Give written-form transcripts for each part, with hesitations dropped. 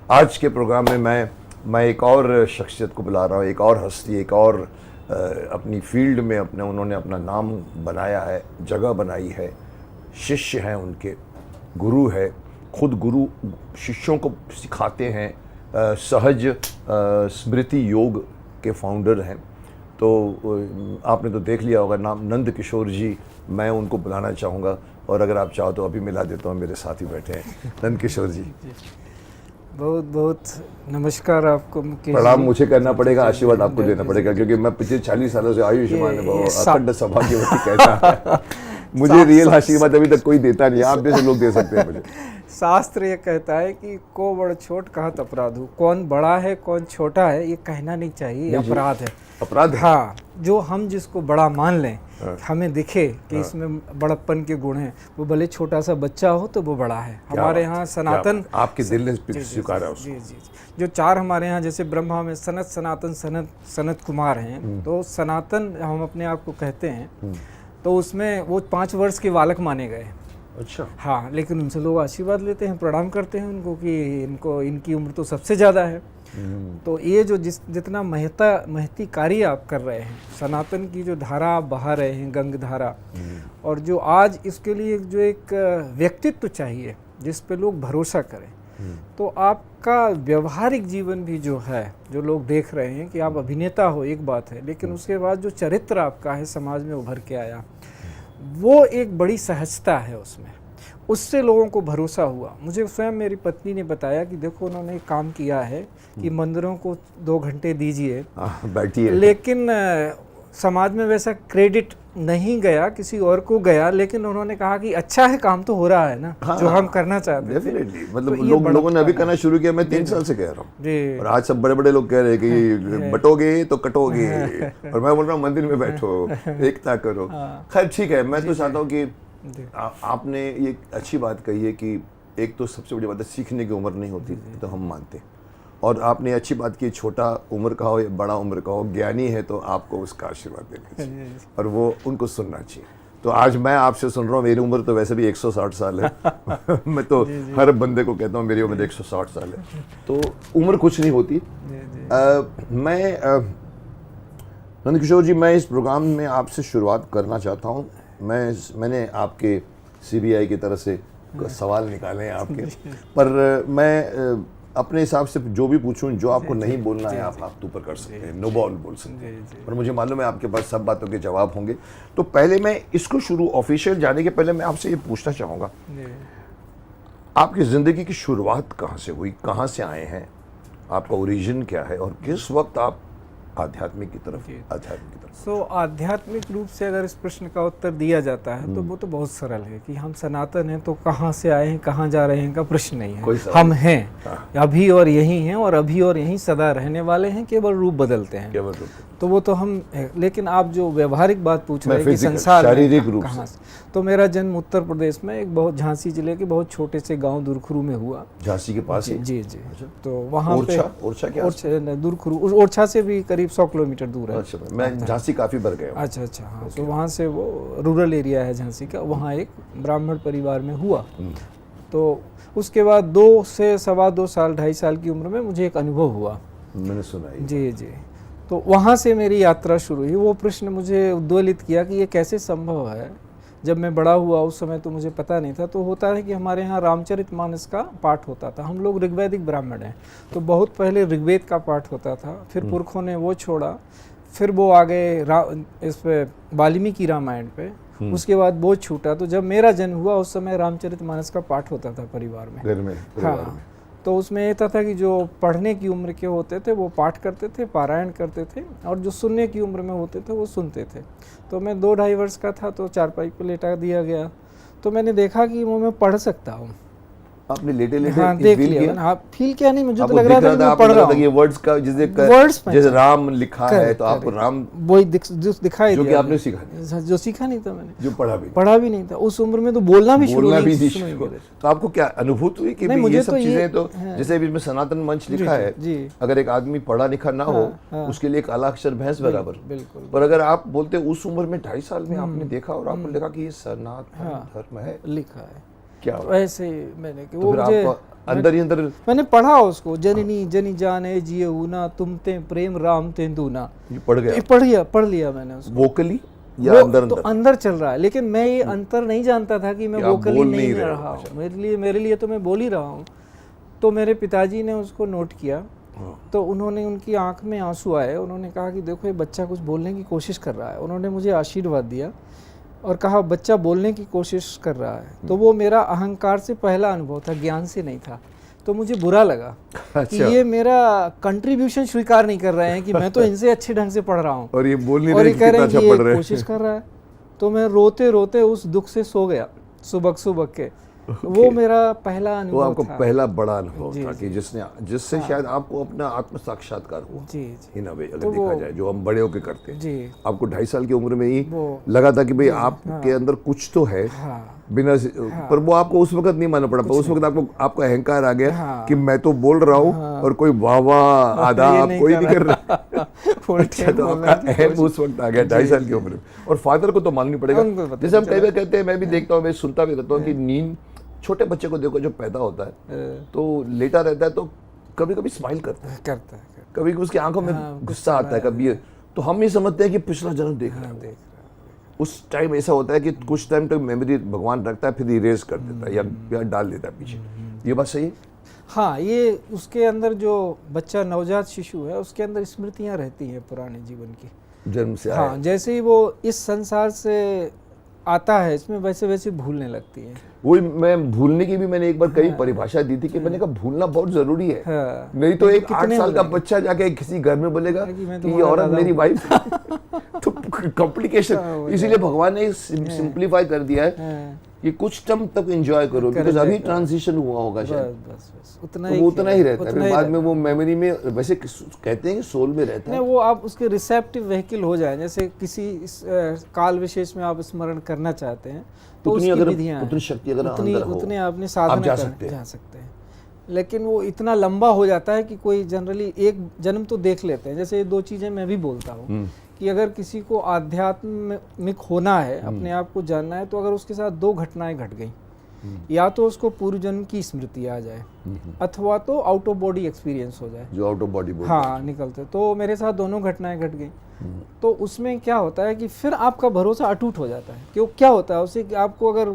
आज के प्रोग्राम में मैं एक और शख्सियत को बुला रहा हूँ, एक और हस्ती, एक और अपनी फील्ड में उन्होंने अपना नाम बनाया है, जगह बनाई है, शिष्य हैं उनके, गुरु है, खुद गुरु शिष्यों को सिखाते हैं, सहज स्मृति योग के फाउंडर हैं। तो आपने तो देख लिया होगा नाम, नंद किशोर जी। मैं उनको बुलाना चाहूँगा और अगर आप चाहो तो अभी मिला देता हूँ, मेरे साथ ही बैठे हैं नंद किशोर जी। बहुत बहुत नमस्कार आपको मुकेश। प्रणाम मुझे करना पड़ेगा, आशीर्वाद आपको देना पड़ेगा, क्योंकि मैं पिछले 40 सालों से आयुष्मान अखंड सौभाग्यवती कहता है। मुझे रियल आशीर्वाद अभी तक कोई देता नहीं, आप जैसे लोग दे सकते हैं मुझे। शास्त्र ये कहता है कि को बड़ छोट कहत अपराधु, कौन बड़ा है कौन छोटा है ये कहना नहीं चाहिए, अपराध है। अपराध है? हाँ, जो हम जिसको बड़ा मान लें, हमें दिखे कि इसमें बड़प्पन के गुण हैं, वो भले छोटा सा बच्चा हो तो वो बड़ा है। हमारे यहाँ सनातन, आपके दिल ने स्वीकारा उसको। जी जी जी, जो चार हमारे यहाँ जैसे ब्रह्मा में सनत सनातन सनत कुमार हैं, तो सनातन हम अपने आप को कहते हैं। तो उसमें वो 5 वर्ष के बालक माने गए। अच्छा। हाँ, लेकिन उनसे लोग आशीर्वाद लेते हैं, प्रणाम करते हैं उनको कि इनकी उम्र तो सबसे ज़्यादा है। तो ये जो जितना महती कार्य आप कर रहे हैं, सनातन की जो धारा आप बहा रहे हैं, गंग धारा, और जो आज इसके लिए जो एक व्यक्तित्व चाहिए जिस पे लोग भरोसा करें, तो आपका व्यवहारिक जीवन भी जो है, जो लोग देख रहे हैं कि आप अभिनेता हो एक बात है, लेकिन उसके बाद जो चरित्र आपका है समाज में उभर के आया, वो एक बड़ी सहजता है उसमें, उससे लोगों को भरोसा हुआ। मुझे स्वयं मेरी पत्नी ने बताया कि देखो उन्होंने एक काम किया है कि मंदिरों को 2 घंटे दीजिए, बैठिए, लेकिन समाज में वैसा क्रेडिट नहीं गया, किसी और को गया, लेकिन उन्होंने कहा कि अच्छा है, काम तो हो रहा है ना। हाँ, जो हम करना चाहते थे। डेफिनेटली, मतलब तो लोगों ने अभी करना शुरू किया, मैं 3 साल से कह रहा हूँ, और आज सब बड़े बड़े लोग कह रहे हैं कि बटोगे तो कटोगे, और मैं बोल रहा हूँ मंदिर में बैठो, एकता करो। खैर ठीक है, मैं तो चाहता हूँ कि आपने ये अच्छी बात कही है कि एक तो सबसे बड़ी बात है, सीखने की उम्र नहीं होती, तो हम मानते हैं। और आपने अच्छी बात की, छोटा उम्र का हो या बड़ा उम्र का हो, ज्ञानी है तो आपको उसका आशीर्वाद देना चाहिए और वो उनको सुनना चाहिए। तो आज मैं आपसे सुन रहा हूँ, मेरी उम्र तो वैसे भी 160 साल है। मैं तो हर बंदे को कहता हूँ मेरी उम्र 160 साल है, तो उम्र कुछ नहीं होती। नंद किशोर जी, मैं इस प्रोग्राम में आपसे शुरुआत करना चाहता हूँ। मैंने आपके CBI की तरफ से सवाल निकाले हैं आपके, पर मैं अपने हिसाब से जो भी पूछूं, जो आपको नहीं बोलना है आप तो ऊपर कर सकते हैं, नो बॉल बोल सकते हैं, और मुझे मालूम है आपके पास सब बातों के जवाब होंगे। तो पहले मैं इसको ऑफिशियल जाने के पहले मैं आपसे ये पूछना चाहूँगा, आपकी ज़िंदगी की शुरुआत कहाँ से हुई, कहाँ से आए हैं, आपका ओरिजिन क्या है, और किस वक्त आप आध्यात्मिक की तरफ आध्यात्मिक रूप से अगर इस प्रश्न का उत्तर दिया जाता है तो वो तो बहुत सरल है कि हम सनातन हैं, तो कहाँ से आए हैं कहाँ जा रहे हैं का प्रश्न नहीं है। हम हैं, अभी और यहीं हैं, और अभी और यहीं सदा रहने वाले हैं, केवल रूप बदलते हैं, तो वो तो हम है। लेकिन आप जो व्यवहारिक बात पूछ रहे हैं कि संसार शारीरिक रूप कहाँ से, तो मेरा जन्म उत्तर प्रदेश में एक बहुत झांसी जिले के बहुत छोटे से गांव दुरखरू में हुआ। झांसी के पास? जी जी। तो वहाँ पे दुरखरू, ओरछा से भी करीब 100 किलोमीटर दूर है। अच्छा, मैं झांसी काफी बार गया हूं। अच्छा अच्छा। हाँ, तो वहाँ से वो रूरल एरिया है झांसी का, वहाँ एक ब्राह्मण परिवार में हुआ। तो उसके बाद 2 से 2.25 साल 2.5 साल की उम्र में मुझे एक अनुभव हुआ, मैंने सुना है। जी जी। तो वहाँ से मेरी यात्रा शुरू हुई। वो प्रश्न मुझे उद्वेलित किया कि ये कैसे संभव है। जब मैं बड़ा हुआ उस समय तो मुझे पता नहीं था। तो होता है कि हमारे यहाँ रामचरितमानस का पाठ होता था, हम लोग ऋग्वैदिक ब्राह्मण हैं, तो बहुत पहले ऋग्वेद का पाठ होता था, फिर पुरखों ने वो छोड़ा, फिर वो आ गए इस पे वाल्मीकि रामायण पे, उसके बाद वो छूटा। तो जब मेरा जन्म हुआ उस समय रामचरितमानस का पाठ होता था परिवार में, घर में। हाँ। तो उसमें ये था कि जो पढ़ने की उम्र के होते थे वो पाठ करते थे, पारायण करते थे, और जो सुनने की उम्र में होते थे वो सुनते थे। तो मैं 2-2.5 वर्ष का था तो चारपाई पे लेटा दिया गया, तो मैंने देखा कि वो मैं पढ़ सकता हूँ। आपने लेटे लेटे हाँ, देख लिया। हाँ, फील क्या नहीं, मुझे तो लग रहा था कि मैं पढ़ रहा हूँ। ये वर्ड्स का जैसे राम लिखा है तो आपको राम वही दिखाई जो कि आपने सीखा नहीं, जो सीखा नहीं था मैंने, जो पढ़ा भी नहीं था उस उम्र में, तो बोलना भी शुरू नहीं। तो आपको क्या अनुभूत हुई कि ये सब चीजें, तो जैसे अभी इसमें सनातन मंच लिखा है, अगर एक आदमी पढ़ा लिखा ना हो उसके लिए काला अक्षर भैंस बराबर, पर अगर आप बोलते उस उम्र में 2.5 साल में आपने देखा और आपको लगा कि ये सनातन धर्म है, लिखा है, क्या तो ऐसे मैंने कि वो मुझे अंदर ही अंदर मैंने पढ़ा उसको, जननी जनी जाने जिये ऊना तुम ते प्रेम राम ते दूना। ये पढ़ गया, पढ़ लिया मैंने उसको। वोकली या वो अंदर तो अंदर चल रहा है, लेकिन मैं ये अंतर नहीं जानता था कि मैं वोकली नहीं रहे रहा हूँ। मेरे लिए तो मैं बोल ही रहा हूँ। तो मेरे पिताजी ने उसको नोट किया, तो उन्होंने, उनकी आंख में आंसू आए, उन्होंने कहा कि देखो ये बच्चा कुछ बोलने की कोशिश कर रहा है। उन्होंने मुझे आशीर्वाद दिया और कहा बच्चा बोलने की कोशिश कर रहा है। तो वो मेरा अहंकार से पहला अनुभव था, ज्ञान से नहीं था। तो मुझे बुरा लगा कि ये मेरा कंट्रीब्यूशन स्वीकार नहीं कर रहे हैं कि मैं तो इनसे अच्छे ढंग से पढ़ रहा हूँ और ये बोल नहीं और रहे ये कह रहे हैं कि पढ़ रहे ये कोशिश कर रहा है। तो मैं रोते रोते उस दुख से सो गया सुबह के। वो मेरा पहला अनुभव था। वो आपको पहला बड़ा अनुभव था कि जिससे शायद आपको अपना आत्म साक्षात्कार हुआ। जी इन अ वे अगर देखा जाए, जो हम बड़े होके करते हैं। जी। आपको 2.5 साल की उम्र में ही लगा था कि भाई आपके अंदर कुछ तो है, बिना पर वो आपको उस वक्त नहीं मानना पड़ा। उस वक्त आपको अहंकार आ गया कि मैं तो बोल रहा हूँ और कोई वाह आधा आप कोई नहीं कर रहा। अच्छा, तो आपका अहम उस वक्त आ गया 2.5 साल की उम्र में। और फादर को तो मालूम नहीं पड़ेगा। जैसे हम कई बार कहते हैं, मैं भी देखता हूँ, मैं सुनता भी रहता हूँ कि नींद, छोटे बच्चे को देखो जो पैदा होता है तो लेटा रहता है, तो कभी कभी स्माइल करता है, कभी उसकी आंखों में गुस्सा आता है, कभी तो हम ये समझते हैं कि पिछला जन्म देख रहा है। उस टाइम ऐसा होता है कि कुछ टाइम तक मेमोरी भगवान रखता है, फिर इरेज कर देता है या डाल देता है पीछे। ये बात सही है? हाँ, ये उसके अंदर जो बच्चा नवजात शिशु है उसके अंदर स्मृतियाँ रहती हैं पुराने जीवन की, जन्म से। हाँ, जैसे ही वो इस संसार से आता है इसमें वैसे वैसे भूलने लगती है। वही मैं भूलने की भी मैंने एक बार कई परिभाषा दी थी कि मैंने कहा भूलना बहुत जरूरी है। नहीं तो एक 8 साल का बच्चा जाके किसी घर में बोलेगा कि ये औरत मेरी वाइफ तो कॉम्प्लिकेशन। इसीलिए भगवान ने सिंप्लीफाई कर दिया है कि कुछ टाइम तक एंजॉय करो, बिकॉज़ अभी ट्रांजिशन हुआ होगा शायद, बस उतना ही रहता है। फिर बाद में वो मेमोरी में, वैसे कहते हैं कि सोल में रहता है। वो आप उसके रिसेप्टिव व्हीकल हो जाए, जैसे किसी काल विशेष में आप स्मरण करना चाहते हैं तो उसकी विधियां, उतनी शक्ति अगर अंदर हो, उतने आपने साधना जा सकते हैं। लेकिन वो इतना लंबा हो जाता है कि कोई जनरली एक जन्म तो देख लेते हैं। जैसे ये 2 चीजें मैं भी बोलता हूँ कि अगर किसी को आध्यात्मिक होना है, अपने आप को जानना है, तो अगर उसके साथ 2 घटनाएं घट गई, या तो उसको पूर्व जन्म की स्मृति आ जाए अथवा तो आउट ऑफ बॉडी एक्सपीरियंस हो जाए, जो आउट ऑफ बॉडी हाँ निकलते। तो मेरे साथ दोनों घटनाएं घट गई। तो उसमें क्या होता है कि फिर आपका भरोसा अटूट हो जाता है। क्यों, क्या होता है उससे कि आपको अगर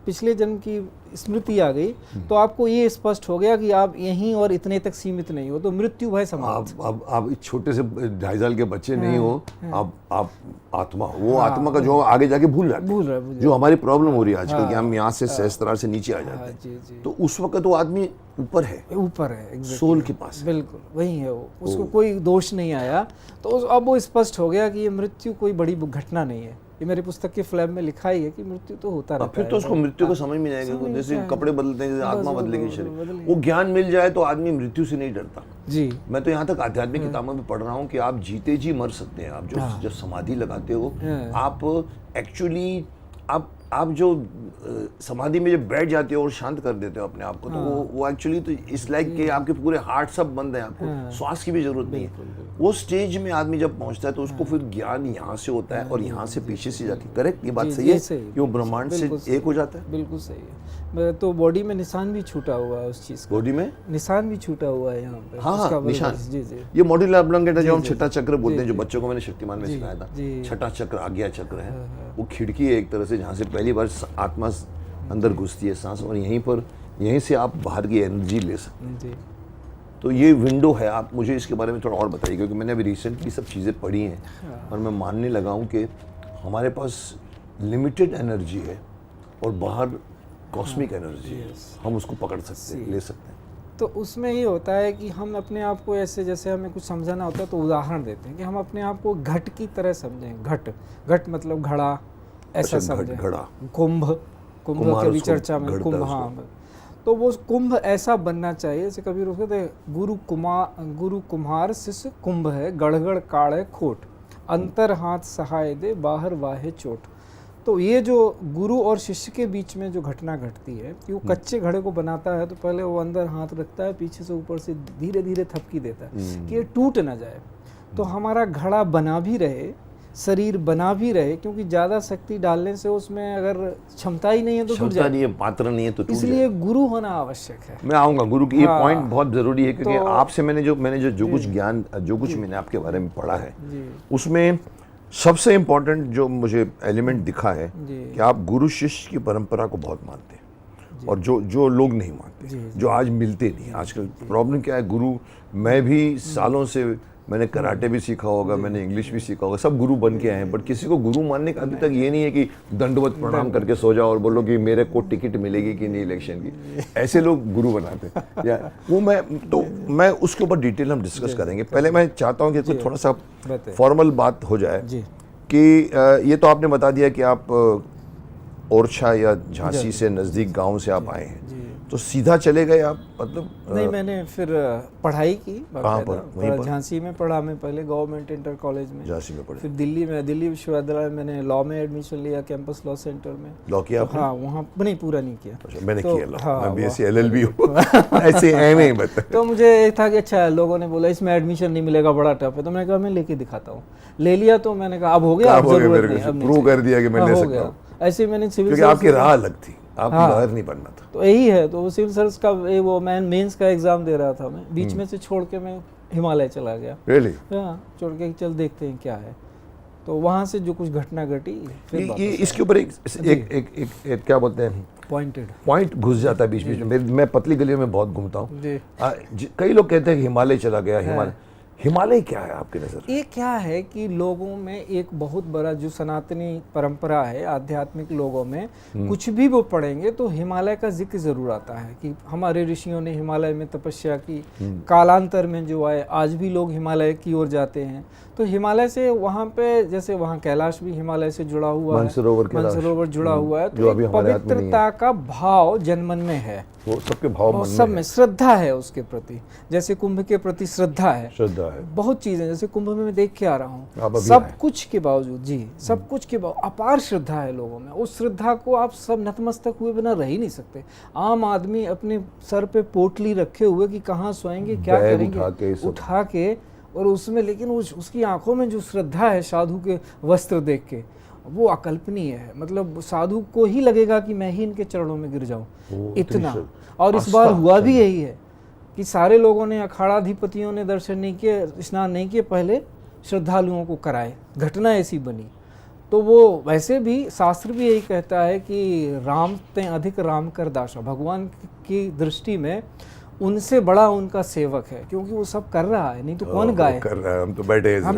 पिछले जन्म की स्मृति आ गई तो आपको ये स्पष्ट हो गया कि आप यहीं और इतने तक सीमित नहीं हो, तो मृत्यु भय समाप्त। आप छोटे से 2.5 साल के बच्चे नहीं हो, आप आत्मा, वो आत्मा का जो आगे जाके भूल रहा है, जो हमारी प्रॉब्लम हो रही है आजकल कि हम यहाँ से सहस्त्रार से नीचे आ जाते हैं। तो उस वक्त वो आदमी ऊपर है सोल के पास, बिल्कुल वही है वो, उसको कोई दोष नहीं आया। तो अब वो स्पष्ट हो गया कि ये मृत्यु कोई बड़ी घटना नहीं है। ये मेरी पुस्तक के फ्लैब में लिखा ही है कि मृत्यु तो होता रहता है। फिर तो उसको मृत्यु को समझ में आएगा, जैसे कपड़े बदलते हैं, जैसे आत्मा बदलेगी शरीर, वो ज्ञान मिल जाए तो आदमी मृत्यु से नहीं डरता। जी, मैं तो यहाँ तक आध्यात्मिक किताबों में पढ़ रहा हूँ कि आप जीते जी मर सकते हैं। आप जब समाधि लगाते हो, आप एक्चुअली आप जो समाधि में जब बैठ जाते हो और शांत कर देते हो अपने आप को, तो वो एक्चुअली तो इस लाइक कि आपके पूरे हार्ट सब बंद है, आपको श्वास की भी जरूरत नहीं है। वो स्टेज में आदमी जब पहुंचता है तो उसको फिर ज्ञान यहाँ से होता है और यहाँ से पीछे से जाके, करेक्ट, ये बात सही है, क्यों ब्रह्मांड से एक हो जाता है। बिल्कुल सही है। तो बॉडी में निशान भी छूटा हुआ है उस चीज का, बॉडी में निशान भी छूटा हुआ है यहाँ पे। हाँ, निशान। जी जी, ये मॉड्यूलर ऑब्लॉन्गेट है जो हम छठा चक्र बोलते हैं, जो बच्चों को मैंने शक्तिमान में सिखाया था। छठा चक्र आज्ञा चक्र है, वो खिड़की है एक तरह से जहाँ से पहली बार आत्मा अंदर घुसती है सांस, और यहीं से आप बाहर की एनर्जी ले सकते हैं। तो ये विंडो है। आप मुझे इसके बारे में थोड़ा और बताइए, क्योंकि मैंने अभी रिसेंटली सब चीज़ें पढ़ी हैं और मैं मानने लगा हूँ कि हमारे पास लिमिटेड एनर्जी है और बाहर कॉस्मिक एनर्जी है, हम उसको पकड़ सकते हैं, ले सकते हैं। तो उसमें ये होता है कि हम अपने आप को ऐसे, जैसे हमें कुछ समझाना होता है तो उदाहरण देते हैं कि हम अपने आप को घट की तरह समझें। घट मतलब घड़ा, ऐसा समझें। कुंभ की भी चर्चा में कुंभ, हाँ, तो वो कुंभ ऐसा बनना चाहिए। जैसे कभी रुके थे, गुरु कुम्हार शिष्य कुंभ है, गढ़गढ़ काढ़े खोट, अंतर हाथ सहाय दे, बाहर वाहे चोट। तो ये जो गुरु और शिष्य के बीच में जो घटना घटती है कि वो कच्चे घड़े को बनाता है तो पहले वो अंदर हाथ रखता है, पीछे से ऊपर से धीरे धीरे थपकी देता है कि ये टूट ना जाए। तो हमारा घड़ा बना भी रहे शरीर बना भी रहे, क्योंकि ज़्यादा शक्ति डालने से उसमें अगर क्षमता ही नहीं है तो टूट क्षमता जाए, नहीं है, पात्र नहीं है तो टूट इसलिए गुरु होना आवश्यक है। मैं आऊँगा गुरु की, ये हाँ, पॉइंट बहुत ज़रूरी है, क्योंकि तो- आपसे मैंने जो कुछ ज्ञान, जो कुछ मैंने आपके बारे में पढ़ा है, जी उसमें सबसे इम्पोर्टेंट जो मुझे एलिमेंट दिखा है जी कि आप गुरु शिष्य की परंपरा को बहुत मानते हैं, और जो लोग नहीं मानते, जी, जो आज मिलते नहीं। आजकल प्रॉब्लम क्या है, गुरु, मैं भी सालों से, मैंने कराटे भी सीखा होगा, मैंने इंग्लिश भी सीखा होगा, सब गुरु बन के आए हैं, बट किसी को गुरु मानने का अभी तक ये नहीं है कि दंडवत प्रणाम करके सो जाओ और बोलो कि मेरे को टिकट मिलेगी कि नहीं इलेक्शन की। ऐसे लोग गुरु बनाते हैं या वो मैं उसके ऊपर डिटेल हम डिस्कस करेंगे। पहले मैं चाहता हूँ कि कुछ थोड़ा सा फॉर्मल बात हो जाए जी कि ये तो आपने बता दिया कि आप ओरछा या झांसी से नज़दीक गांव से आप आए हैं, जी। तो सीधा चले गए आप, मतलब नहीं, मैंने फिर पढ़ाई की कहाँ पर? वहीं पर? झांसी में पढ़ा मैं पहले, गवर्नमेंट इंटर कॉलेज में। झांसी में पढ़े, फिर दिल्ली विश्वविद्यालय में मैंने लॉ में एडमिशन लिया, कैंपस लॉ सेंटर में। लॉ किया आपने? हाँ, वहाँ नहीं, पूरा नहीं किया। अच्छा, मैंने तो- किया लॉ, हाँ, मैं बीएससी एलएलबी हूँ ऐसे एमए ही बता। तो मुझे ये था कि अच्छा, लोगों ने बोला इसमें एडमिशन नहीं मिलेगा, बड़ा टफ है, तो मैंने कहा मैं लेके दिखाता हूँ। ले लिया, तो मैंने कहा अब हो गया, अब जरूरत नहीं, अब नहीं प्रूव चाहिए। कर दिया कि मैं हाँ, ले हो सकता गया। हूँ, ऐसे ही मैंने सिविल क्योंकि आपकी राह अलग थी, आपको हाँ। लॉयर नहीं बनना था। तो यही है, तो वो सिविल सर्विस का वो मैं मेंस का एग्जाम दे रहा था, मैं बीच में से छोड़ के मैं हिमालय चला गया। रियली? हाँ, छोड़ के चल देखते हैं क्या है। तो वहाँ से जो कुछ घटना घटी, फिर ये इसके ऊपर एक क्या बोलते हैं, पॉइंट घुस जाता है बीच बीच में। मैं पतली गलियों में बहुत घूमता हूँ, कई लोग कहते हैं कि हिमालय चला गया। हिमालय क्या है आपकी नज़र? ये क्या है कि लोगों में एक बहुत बड़ा जो सनातनी परंपरा है, आध्यात्मिक लोगों में कुछ भी वो पढ़ेंगे तो हिमालय का जिक्र जरूर आता है कि हमारे ऋषियों ने हिमालय में तपस्या की, कालांतर में जो आए, आज भी लोग हिमालय की ओर जाते हैं। तो हिमालय से वहाँ पे, जैसे वहाँ कैलाश भी हिमालय से जुड़ा हुआ है, मानसरोवर जुड़ा हुआ है, तो एक पवित्रता का भाव जनमन में है, वो सबके भाव मन सब में श्रद्धा है उसके प्रति। जैसे कुंभ के प्रति श्रद्धा है, बहुत चीजें, जैसे कुंभ में मैं देख के आ रहा हूँ, सब कुछ के बावजूद, जी, सब कुछ के बावजूद अपार श्रद्धा है लोगों में। उस श्रद्धा को आप सब नतमस्तक हुए बिना रह ही नहीं सकते। आम आदमी अपने सर पे पोटली रखे हुए कि कहाँ सोएंगे, क्या करेंगे, उठा के, और उसमें लेकिन उसकी आंखों में जो श्रद्धा है साधु के वस्त्र देख के, वो अकल्पनीय है। मतलब साधु को ही लगेगा कि मैं ही इनके चरणों में गिर जाऊं, इतना। और इस बार हुआ भी यही है कि सारे लोगों ने, अखाड़ाधिपतियों ने दर्शन नहीं किए, स्नान नहीं किए, पहले श्रद्धालुओं को कराए। घटना ऐसी बनी। तो वो वैसे भी शास्त्र भी यही कहता है कि राम ते अधिक राम कर दासा, भगवान की दृष्टि में उनसे बड़ा उनका सेवक है, क्योंकि वो सब कर रहा है, नहीं तो कौन गाए? कर रहा है, हम तो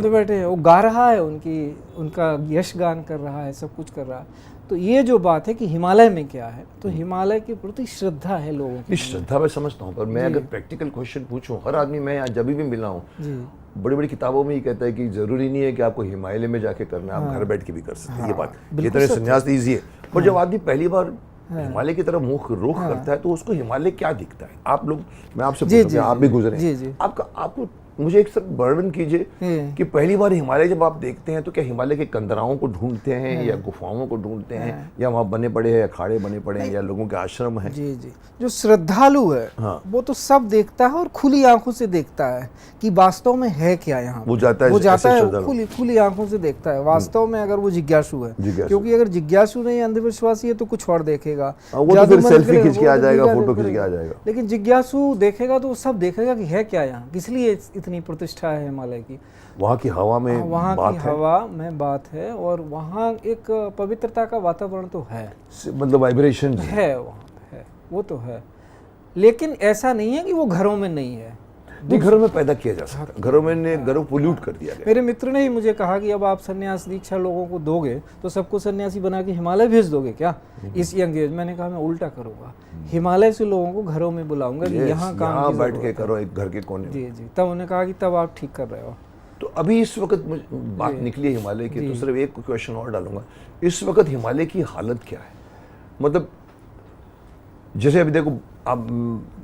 बैठे हैं, वो गा रहा है, उनका यश गान कर रहा है, सब कुछ कर रहा है। तो ये जो बात है कि हिमालय में क्या है, तो हिमालय के प्रति श्रद्धा है लोगों की। श्रद्धा मैं समझता हूँ, पर मैं अगर प्रैक्टिकल क्वेश्चन पूछूं, हर आदमी, मैं जब भी मिला हूँ, बड़ी बड़ी किताबों में ये कहता है कि जरूरी नहीं है कि आपको हिमालय में जाके करना है, आप घर बैठ के भी कर सकते हैं। ये बात, ये तरह संन्यास ईजी है, पर जब आदमी पहली बार हिमालय की तरफ मुख रुख करता है तो उसको हिमालय क्या दिखता है? आप लोग, मैं आपसे पूछूंगा, आप भी गुजरे, आपको मुझे एक सब वर्णन कीजिए कि पहली बार हिमालय जब आप देखते हैं तो क्या हिमालय के कंदराओं को ढूंढते हैं या गुफाओं को ढूंढते हैं, या वहाँ बने पड़े हैं, अखाड़े बने पड़े हैं, या लोगों के आश्रम हैं? जी जी, जो श्रद्धालु है वो तो सब देखता है और खुली आंखों से देखता है कि वास्तव में है क्या यहाँ। वो जाता है खुली आंखों से देखता है वास्तव में, अगर वो जिज्ञासु है। क्योंकि अगर जिज्ञासु नहीं, अंधविश्वासी है, तो कुछ और देखेगा, सेल्फी खींच के आ जाएगा, फोटो खींच के आ जाएगा। लेकिन जिज्ञासु देखेगा तो वो सब देखेगा कि है क्या यहाँ, किस लिए इतनी प्रतिष्ठा है हिमालय की। वहाँ की हवा में, वहाँ की हवा में बात है, और वहाँ एक पवित्रता का वातावरण तो है, मतलब वाइब्रेशन है वहाँ है, वो तो है। लेकिन ऐसा नहीं है कि वो घरों में नहीं है, घरों में पैदा किया जा सकता है, घरों पोल्यूट कर दिया गया। मेरे मित्र ने ही मुझे कहा कि अब आप सन्यास दीक्षा लोगों को दोगे तो सबको सन्यासी बना के हिमालय भेज दोगे क्या इस यंग एज? मैंने कहा मैं उल्टा करूंगा, हिमालय से लोगों को घरों में बुलाऊंगा कि यहाँ काम बैठ के करो, एक घर के कोने में। जी जी, तब उन्होंने कहा कि तब आप ठीक कर रहे हो। तो अभी इस वक्त बात निकली है हिमालय की, तो सिर्फ एक क्वेश्चन और डालूंगा, इस वक्त हिमालय की हालत क्या है? मतलब जैसे अभी देखो, अब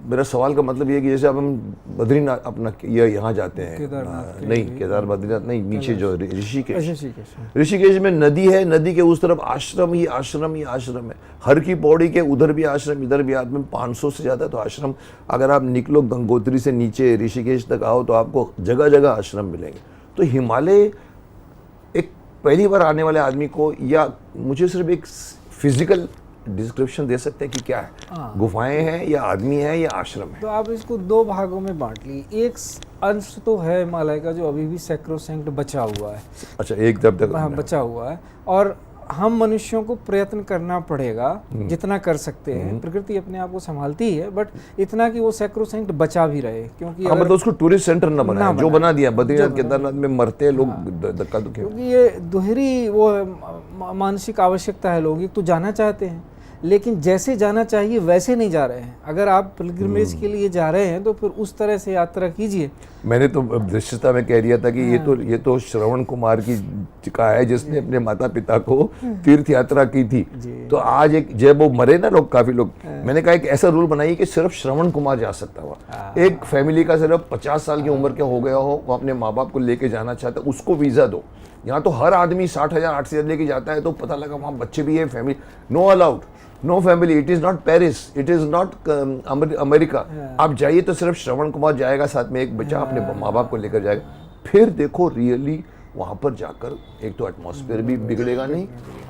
मेरा सवाल का मतलब ये है कि जैसे अब हम बद्रीनाथ अपना यहाँ जाते हैं, केदार बद्रीनाथ नहीं, नीचे जो ऋषिकेश में नदी है, नदी के उस तरफ आश्रम ही आश्रम है। हर की पौड़ी के उधर भी आश्रम, इधर भी आश्रम, 500 से ज़्यादा तो आश्रम। अगर आप निकलो गंगोत्री से नीचे ऋषिकेश तक आओ तो आपको जगह जगह आश्रम मिलेंगे। तो हिमालय एक पहली बार आने वाले आदमी को, या मुझे सिर्फ एक फिजिकल डिस्क्रिप्शन दे सकते हैं कि क्या है, गुफाएं हैं या आदमी है या आश्रम है? तो आप इसको दो भागों में बांट ली। एक अंश तो है हिमालय का जो अभी भी सैक्रोसैंक्ट बचा हुआ है। अच्छा, एक जब तक बचा हुआ है, और हम मनुष्यों को प्रयत्न करना पड़ेगा जितना कर सकते हैं। प्रकृति अपने आप को संभालती है, बट इतना कि वो सैक्रोसैंक्ट बचा भी रहे, क्योंकि मतलब उसको टूरिस्ट सेंटर ना बनाए, जो बना दिया बद्रीनाथ केदारनाथ में मरते हैं लोग धक्का धुक्की। क्योंकि ये दोहरी वो मानसिक आवश्यकता है। लोग एक तो जाना चाहते हैं, लेकिन जैसे जाना चाहिए वैसे नहीं जा रहे हैं। अगर आप पिलग्रिमेज के लिए जा रहे हैं तो फिर उस तरह से यात्रा कीजिए। मैंने तो दृश्यता में कह दिया था कि ये तो श्रवण कुमार की का है, जिसने अपने माता पिता को तीर्थ यात्रा की थी। तो आज एक जब वो मरे ना लोग, काफी लोग, मैंने कहा एक ऐसा रूल बनाइए कि सिर्फ श्रवण कुमार जा सकता हुआ। एक फैमिली का सिर्फ 50 साल की उम्र के हो गया हो, वो अपने माँ बाप को लेके जाना चाहता है, उसको वीजा दो। यहाँ तो हर आदमी 60,000 80,000 लेके जाता है, तो पता लगा वहाँ बच्चे भी है, family no allowed, no family. It is not Paris, it is not America. आप जाइए तो सिर्फ श्रवण कुमार जाएगा, साथ में एक बच्चा अपने माँ बाप को लेकर जाएगा। फिर देखो रियली वहाँ पर जाकर एक तो एटमॉस्फेयर भी बिगड़ेगा नहीं,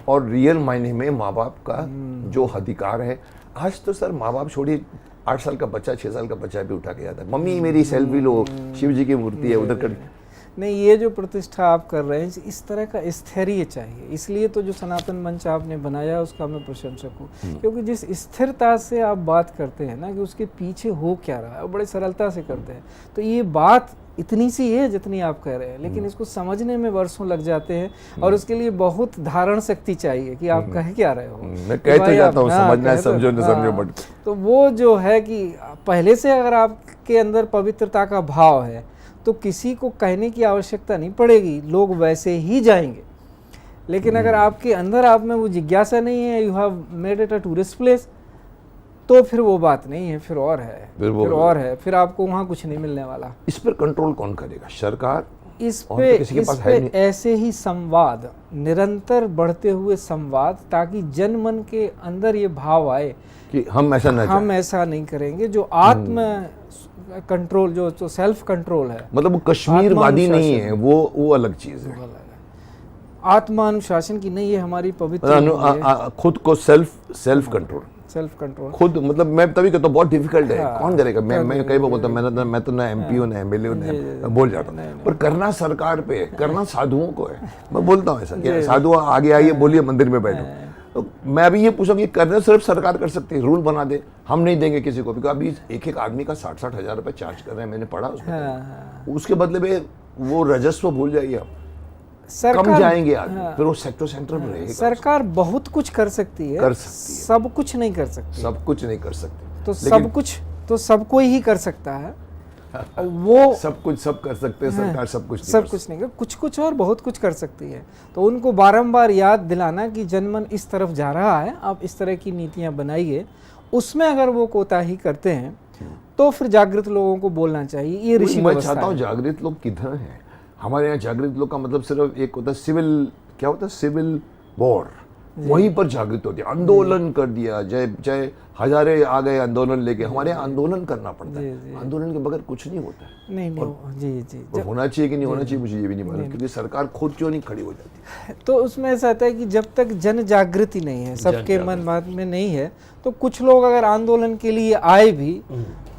और रियल मायने में माँ बाप का जो अधिकार है। आज तो सर माँ बाप छोड़िए, 8 साल का बच्चा 6 साल का बच्चा भी उठा के जाता है, मम्मी मेरी सेल्फी लो, शिव जी की मूर्ति है उधर कर। नहीं, ये जो प्रतिष्ठा आप कर रहे हैं, इस तरह का स्थैर्य चाहिए। इसलिए तो जो सनातन मंच आपने बनाया उसका मैं प्रशंसक हूँ, क्योंकि जिस स्थिरता से आप बात करते हैं ना कि उसके पीछे हो क्या रहा है, और बड़े सरलता से करते हैं। तो ये बात इतनी सी है जितनी आप कह रहे हैं, लेकिन इसको समझने में वर्षों लग जाते हैं, और उसके लिए बहुत धारण शक्ति चाहिए कि आप कह क्या रहे हो। मैं कह तो जाता हूँ, समझना है, समझो न समझो, बट तो वो जो है कि पहले से अगर आपके अंदर पवित्रता का भाव है तो किसी को कहने की आवश्यकता नहीं पड़ेगी, लोग वैसे ही जाएंगे। लेकिन अगर आपके अंदर आप में वो जिज्ञासा नहीं है, you have made it a tourist place, तो फिर वो बात नहीं है, फिर और है, फिर आपको वहाँ कुछ नहीं मिलने वाला। इस पर कंट्रोल कौन करेगा? सरकार? इस पे ऐसे ही संवाद, निरंतर बढ़ते हुए संवाद, ताकि जन मन के अंदर ये भाव आए कि हम ऐसा नहीं करेंगे। जो आत्म कंट्रोल, जो सेल्फ कंट्रोल है, मतलब वो कश्मीरवादी नहीं है, वो अलग चीज है। आत्मानुशासन की नहीं, ये हमारी पवित्र खुद को सेल्फ कंट्रोल खुद, मतलब मैं तभी कहता हूँ बहुत डिफिकल्ट है। कौन करेगा? मैं कई बार बोलता हूँ, मैं तो ना एमपी हूँ ना एमएलए हूँ, बोल जाता हूँ, पर करना सरकार पे है, करना साधुओं को है। मैं बोलता हूँ ऐसा कि साधु आगे आइए, बोलिए, मंदिर में बैठो। तो मैं अभी ये पूछूंगा कि करना सिर्फ सरकार कर सकती है, रूल बना दे, हम नहीं देंगे किसी को, क्योंकि अभी एक आदमी का 60-60 हजार रुपए चार्ज कर रहे हैं, मैंने पढ़ा उसमें। उसके बदले में वो राजस्व भूल जाइए आप, कम जाएंगे आदमी, फिर वो सेंटर में रहेगा। सरकार बहुत कुछ कर सकती है, सब कुछ नहीं कर सकती, तो सबको ही कर सकता है। वो सब कर सकते हैं, सरकार सब कुछ नहीं, कुछ और बहुत कुछ कर सकती है। तो उनको बारंबार याद दिलाना कि जनमन इस तरफ जा रहा है, आप इस तरह की नीतियां बनाइए। उसमें अगर वो कोताही करते हैं तो फिर जागृत लोगों को बोलना चाहिए। ये ऋषि मैं चाहता हूँ जागृत लोग किधर हैं? हमारे यहाँ जागृत लोग का मतलब सिर्फ एक होता है सिविल, क्या होता है, सिविल वॉर, वहीं पर जागृत होती है। आंदोलन कर दिया, चाहे हजारे आ गए आंदोलन लेके, हमारे यहाँ आंदोलन करना पड़ता है। आंदोलन के बगैर कुछ नहीं होता है। नहीं, होना चाहिए कि नहीं होना चाहिए मुझे ये भी नहीं मालूम, क्योंकि सरकार खुद क्यों नहीं खड़ी हो जाती। तो उसमें ऐसा आता है कि जब तक जन जागृति नहीं है, सबके मन में नहीं है, तो कुछ लोग अगर आंदोलन के लिए आए भी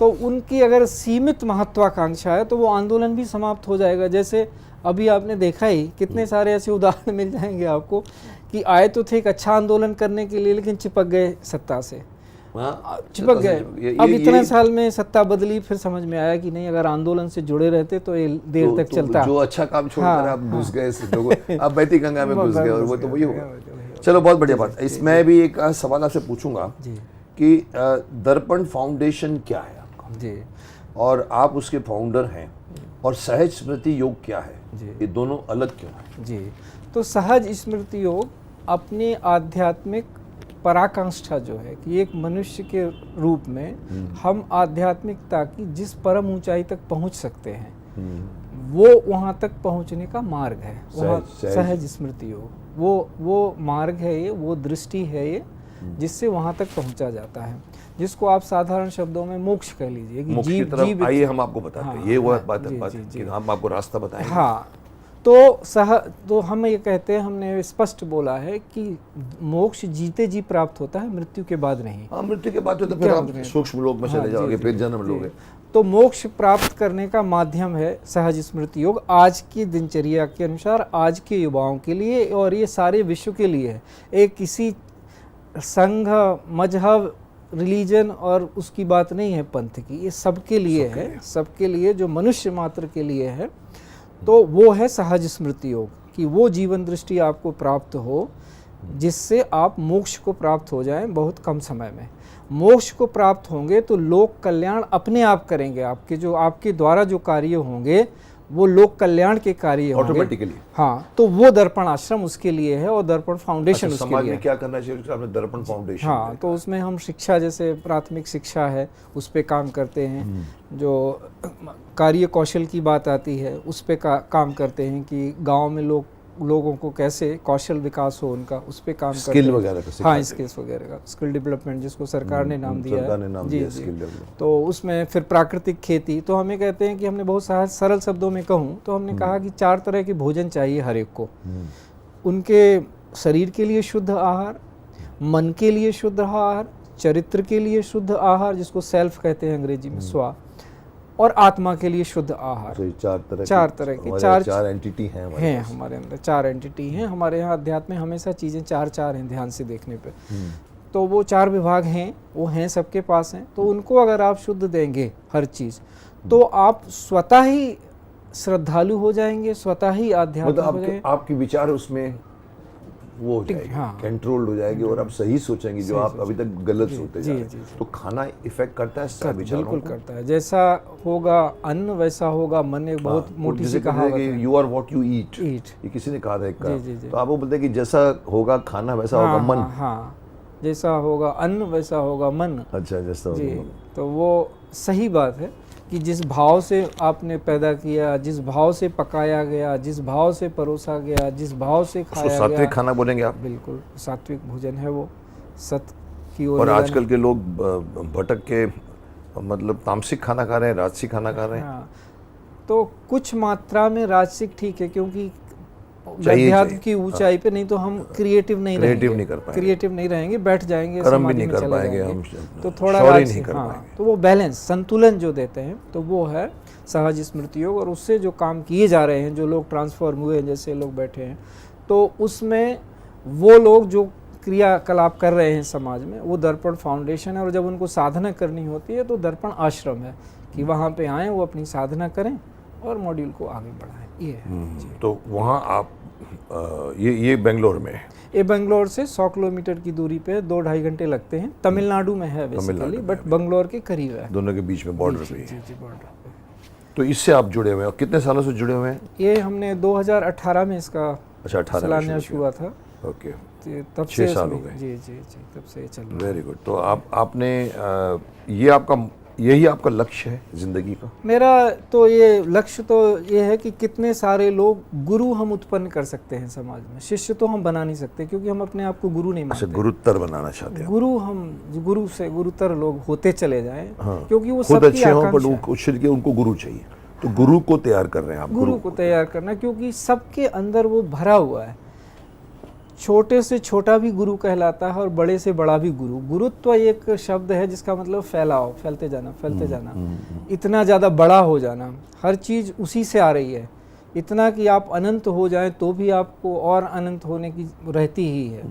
तो उनकी अगर सीमित महत्वाकांक्षा है तो वो आंदोलन भी समाप्त हो जाएगा। जैसे अभी आपने देखा ही, कितने सारे ऐसे उदाहरण मिल जाएंगे आपको कि आए तो थे एक अच्छा आंदोलन करने के लिए, लेकिन चिपक गए सत्ता से, चिपक गए। अब इतने साल में सत्ता बदली, फिर समझ में आया कि नहीं, अगर आंदोलन से जुड़े रहते तो ये देर तक चलता। जो अच्छा काम छोड़कर आप घुस गए, आप बैठी गंगा में घुस गए, और वो तो वही होगा। चलो, बहुत बढ़िया बात। इसमें भी एक सवाल आपसे पूछूंगा कि दर्पण फाउंडेशन क्या है आपका जी, और आप उसके फाउंडर हैं, और सहज स्मृति योग क्या है, ये दोनों अलग क्यों है? जी, तो सहज स्मृति योग अपने आध्यात्मिक पराकाष्ठा जो है कि एक मनुष्य के रूप में हम आध्यात्मिकता की जिस परम ऊंचाई तक पहुंच सकते हैं, वो वहां तक पहुंचने का मार्ग है, वहाँ सहज स्मृति योग वो मार्ग है, ये वो दृष्टि है, ये जिससे वहां तक पहुंचा जाता है, जिसको आप साधारण शब्दों में मोक्ष कह लीजिए कि जीव आइए हम आपको बताते हैं। ये वो बात है कि हम आपको रास्ता बताएंगे। हाँ, तो हम ये कहते हैं, हमने स्पष्ट बोला है कि मोक्ष जीते जी प्राप्त होता है, मृत्यु के बाद नहीं। हाँ, मृत्यु के बाद तो फिर आप सूक्ष्म लोक में चले जाओगे, फिर जन्म लोगे। तो मोक्ष प्राप्त करने का माध्यम है सहज स्मृति योग, आज की दिनचर्या के अनुसार, आज के युवाओं के लिए, और ये सारे विश्व के लिए है। एक किसी संघ, मजहब, रिलीजन और उसकी बात नहीं है पंथ की, ये सबके लिए है, सबके लिए, जो मनुष्य मात्र के लिए है। तो वो है सहज स्मृति योग, कि वो जीवन दृष्टि आपको प्राप्त हो जिससे आप मोक्ष को प्राप्त हो जाएं बहुत कम समय में। मोक्ष को प्राप्त होंगे तो लोक कल्याण अपने आप करेंगे, आपके जो आपके द्वारा जो कार्य होंगे वो लोक कल्याण के कार्य होंगे ऑटोमेटिकली। हाँ, तो वो दर्पण आश्रम उसके लिए है और दर्पण फाउंडेशन उसके समाज लिए में क्या करना चाहिए? आपने दर्पण फाउंडेशन। हाँ, तो उसमें हम शिक्षा, जैसे प्राथमिक शिक्षा है, उस पे काम करते हैं। जो कार्य कौशल की बात आती है उस पे काम करते हैं कि गांव में लोगों को कैसे कौशल विकास हो उनका, उस पे काम करते हैं। स्किल वगैरह का, हाँ, स्किल्स वगैरह का, स्किल डेवलपमेंट जिसको सरकार ने नाम दिया है। जी, तो उसमें फिर प्राकृतिक खेती, तो हमें कहते हैं कि हमने बहुत सरल शब्दों में कहूँ तो हमने कहा कि 4 तरह के भोजन चाहिए हर एक को। उनके शरीर के लिए शुद्ध आहार, मन के लिए शुद्ध आहार, चरित्र के लिए शुद्ध आहार जिसको सेल्फ कहते हैं अंग्रेजी में, स्वा, और आत्मा के लिए शुद्ध आहार। तो 4 तरह के 4 एंटिटी हैं हमारे अंदर, 4 एंटिटी हैं हमारे यहाँ। अध्यात्म में हमेशा चीज़ें 4 हैं ध्यान से देखने पे। तो वो 4 विभाग हैं, वो हैं सबके पास हैं। तो उनको अगर आप शुद्ध देंगे हर चीज़, तो आप स्वतः ही श्रद्धालु हो जाएंगे, स्वतः ही आध्यात्मिक हो जाएंगे। आपके विचार उसमें वो हो जाएगी, कंट्रोल हो जाएगी और आप सही सोचेंगे जो आप अभी तक गलत सोचते जा रहे हैं। तो खाना इफेक्ट करता है विचारों को? बिल्कुल करता है। जैसा होगा अन्न वैसा होगा मन। एक बहुत मोटी सी कहावत है, you are what you eat. ये किसी ने कहा था एक। तो आप वो बोलते हैं कि जैसा होगा खाना वैसा होगा मन। हाँ, जैसा होगा अन्न वैसा होगा मन। अच्छा, जैसा होगा। तो वो सही बात है कि जिस भाव से आपने पैदा किया, जिस भाव से पकाया गया, जिस भाव से परोसा गया, जिस भाव से खाया गया, सात्विक खाना बोलेंगे आप? बिल्कुल, सात्विक भोजन है वो, सत्य की ओर। और आजकल के लोग भटक के मतलब तामसिक खाना खा रहे हैं, राजसिक खाना खा रहे हैं। हाँ, तो कुछ मात्रा में राजसिक ठीक है, क्योंकि अध्यात्म की ऊंचाई पे नहीं तो हम क्रिएटिव नहीं कर पाएंगे, क्रिएटिव नहीं रहेंगे, बैठ जाएंगे, कर्म भी नहीं कर पाएंगे हम, तो थोड़ा नहीं कर पाएंगे। तो वो बैलेंस, संतुलन जो देते हैं, तो वो है सहज स्मृति योग। और उससे जो काम किए जा रहे हैं, जो लोग ट्रांसफॉर्म हुए हैं, जैसे लोग बैठे हैं, तो उसमें वो लोग जो क्रियाकलाप कर रहे हैं समाज में, वो दर्पण फाउंडेशन है। और जब उनको साधना करनी होती है तो दर्पण आश्रम है कि वहाँ पे आएँ, वो अपनी साधना करें और मॉड्यूल को आगे बढ़ाएं। ये है। तो वहाँ आप ये बेंगलोर में है? ये बेंगलोर से 100 किलोमीटर की दूरी पे 2-2.5 घंटे लगते हैं। तमिलनाडु में है बेसिकली, बट बेंगलोर के करीब है, दोनों के बीच में बॉर्डर पे। जी, बॉर्डर पे। तो इससे आप जुड़े हुए हैं, और कितने सालों से जुड़े हुए हैं? ये हमने 2018 में इसका 18 हुआ था। ओके, तब 6 साल हो गए। जी, तब से चल रहा है। Very good. तो आपने यही आपका लक्ष्य है जिंदगी का? मेरा तो ये लक्ष्य तो ये है कि कितने सारे लोग गुरु हम उत्पन्न कर सकते हैं समाज में। शिष्य तो हम बना नहीं सकते, क्योंकि हम अपने आप को गुरु नहीं मानते। गुरुतर बनाना चाहते हैं। गुरु से गुरुतर लोग होते चले जाएं। हाँ। क्योंकि वो खुद अच्छे हों पर उनको गुरु चाहिए। तो गुरु को तैयार कर रहे हैं आप? गुरु को तैयार करना, क्योंकि सबके अंदर वो भरा हुआ है। छोटे से छोटा भी गुरु कहलाता है और बड़े से बड़ा भी गुरु। गुरुत्व एक शब्द है जिसका मतलब फैलाव, फैलते जाना, इतना ज़्यादा बड़ा हो जाना। हर चीज़ उसी से आ रही है, इतना कि आप अनंत हो जाएं तो भी आपको और अनंत होने की रहती ही है।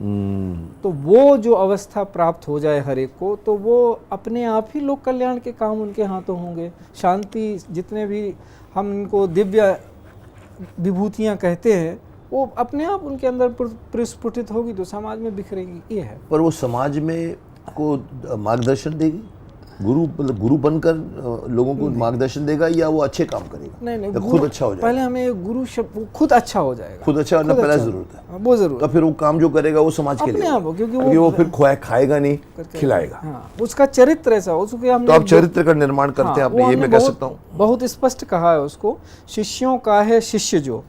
तो वो जो अवस्था प्राप्त हो जाए हर एक को, तो वो अपने आप ही लोक कल्याण के काम उनके हाथों होंगे। शांति, जितने भी हम इनको दिव्य विभूतियाँ कहते हैं, वो अपने आप उनके अंदर प्रस्फुटित होगी तो समाज में बिखरेगी। ये है। पर वो समाज में को मार्गदर्शन देगी? गुरु बनकर लोगों को मार्गदर्शन देगा, या वो अच्छे काम करेगा? नहीं, खुद अच्छा हो जाएगा। पहले हमें गुरु शब्द, खुद अच्छा हो जाएगा। खुद अच्छा होना पहला जरूरत है। वो जरूर। तो फिर वो काम जो करेगा वो समाज के लिए अपने आप, क्योंकि वो फिर खाएगा नहीं, खिलाएगा। हाँ, उसका चरित्र ऐसा हो। तो आप चरित्र का निर्माण करते हैं आपने, ये मैं कह सकता हूँ। बहुत स्पष्ट कहा है उसको, शिष्यों का है शिष्य जो,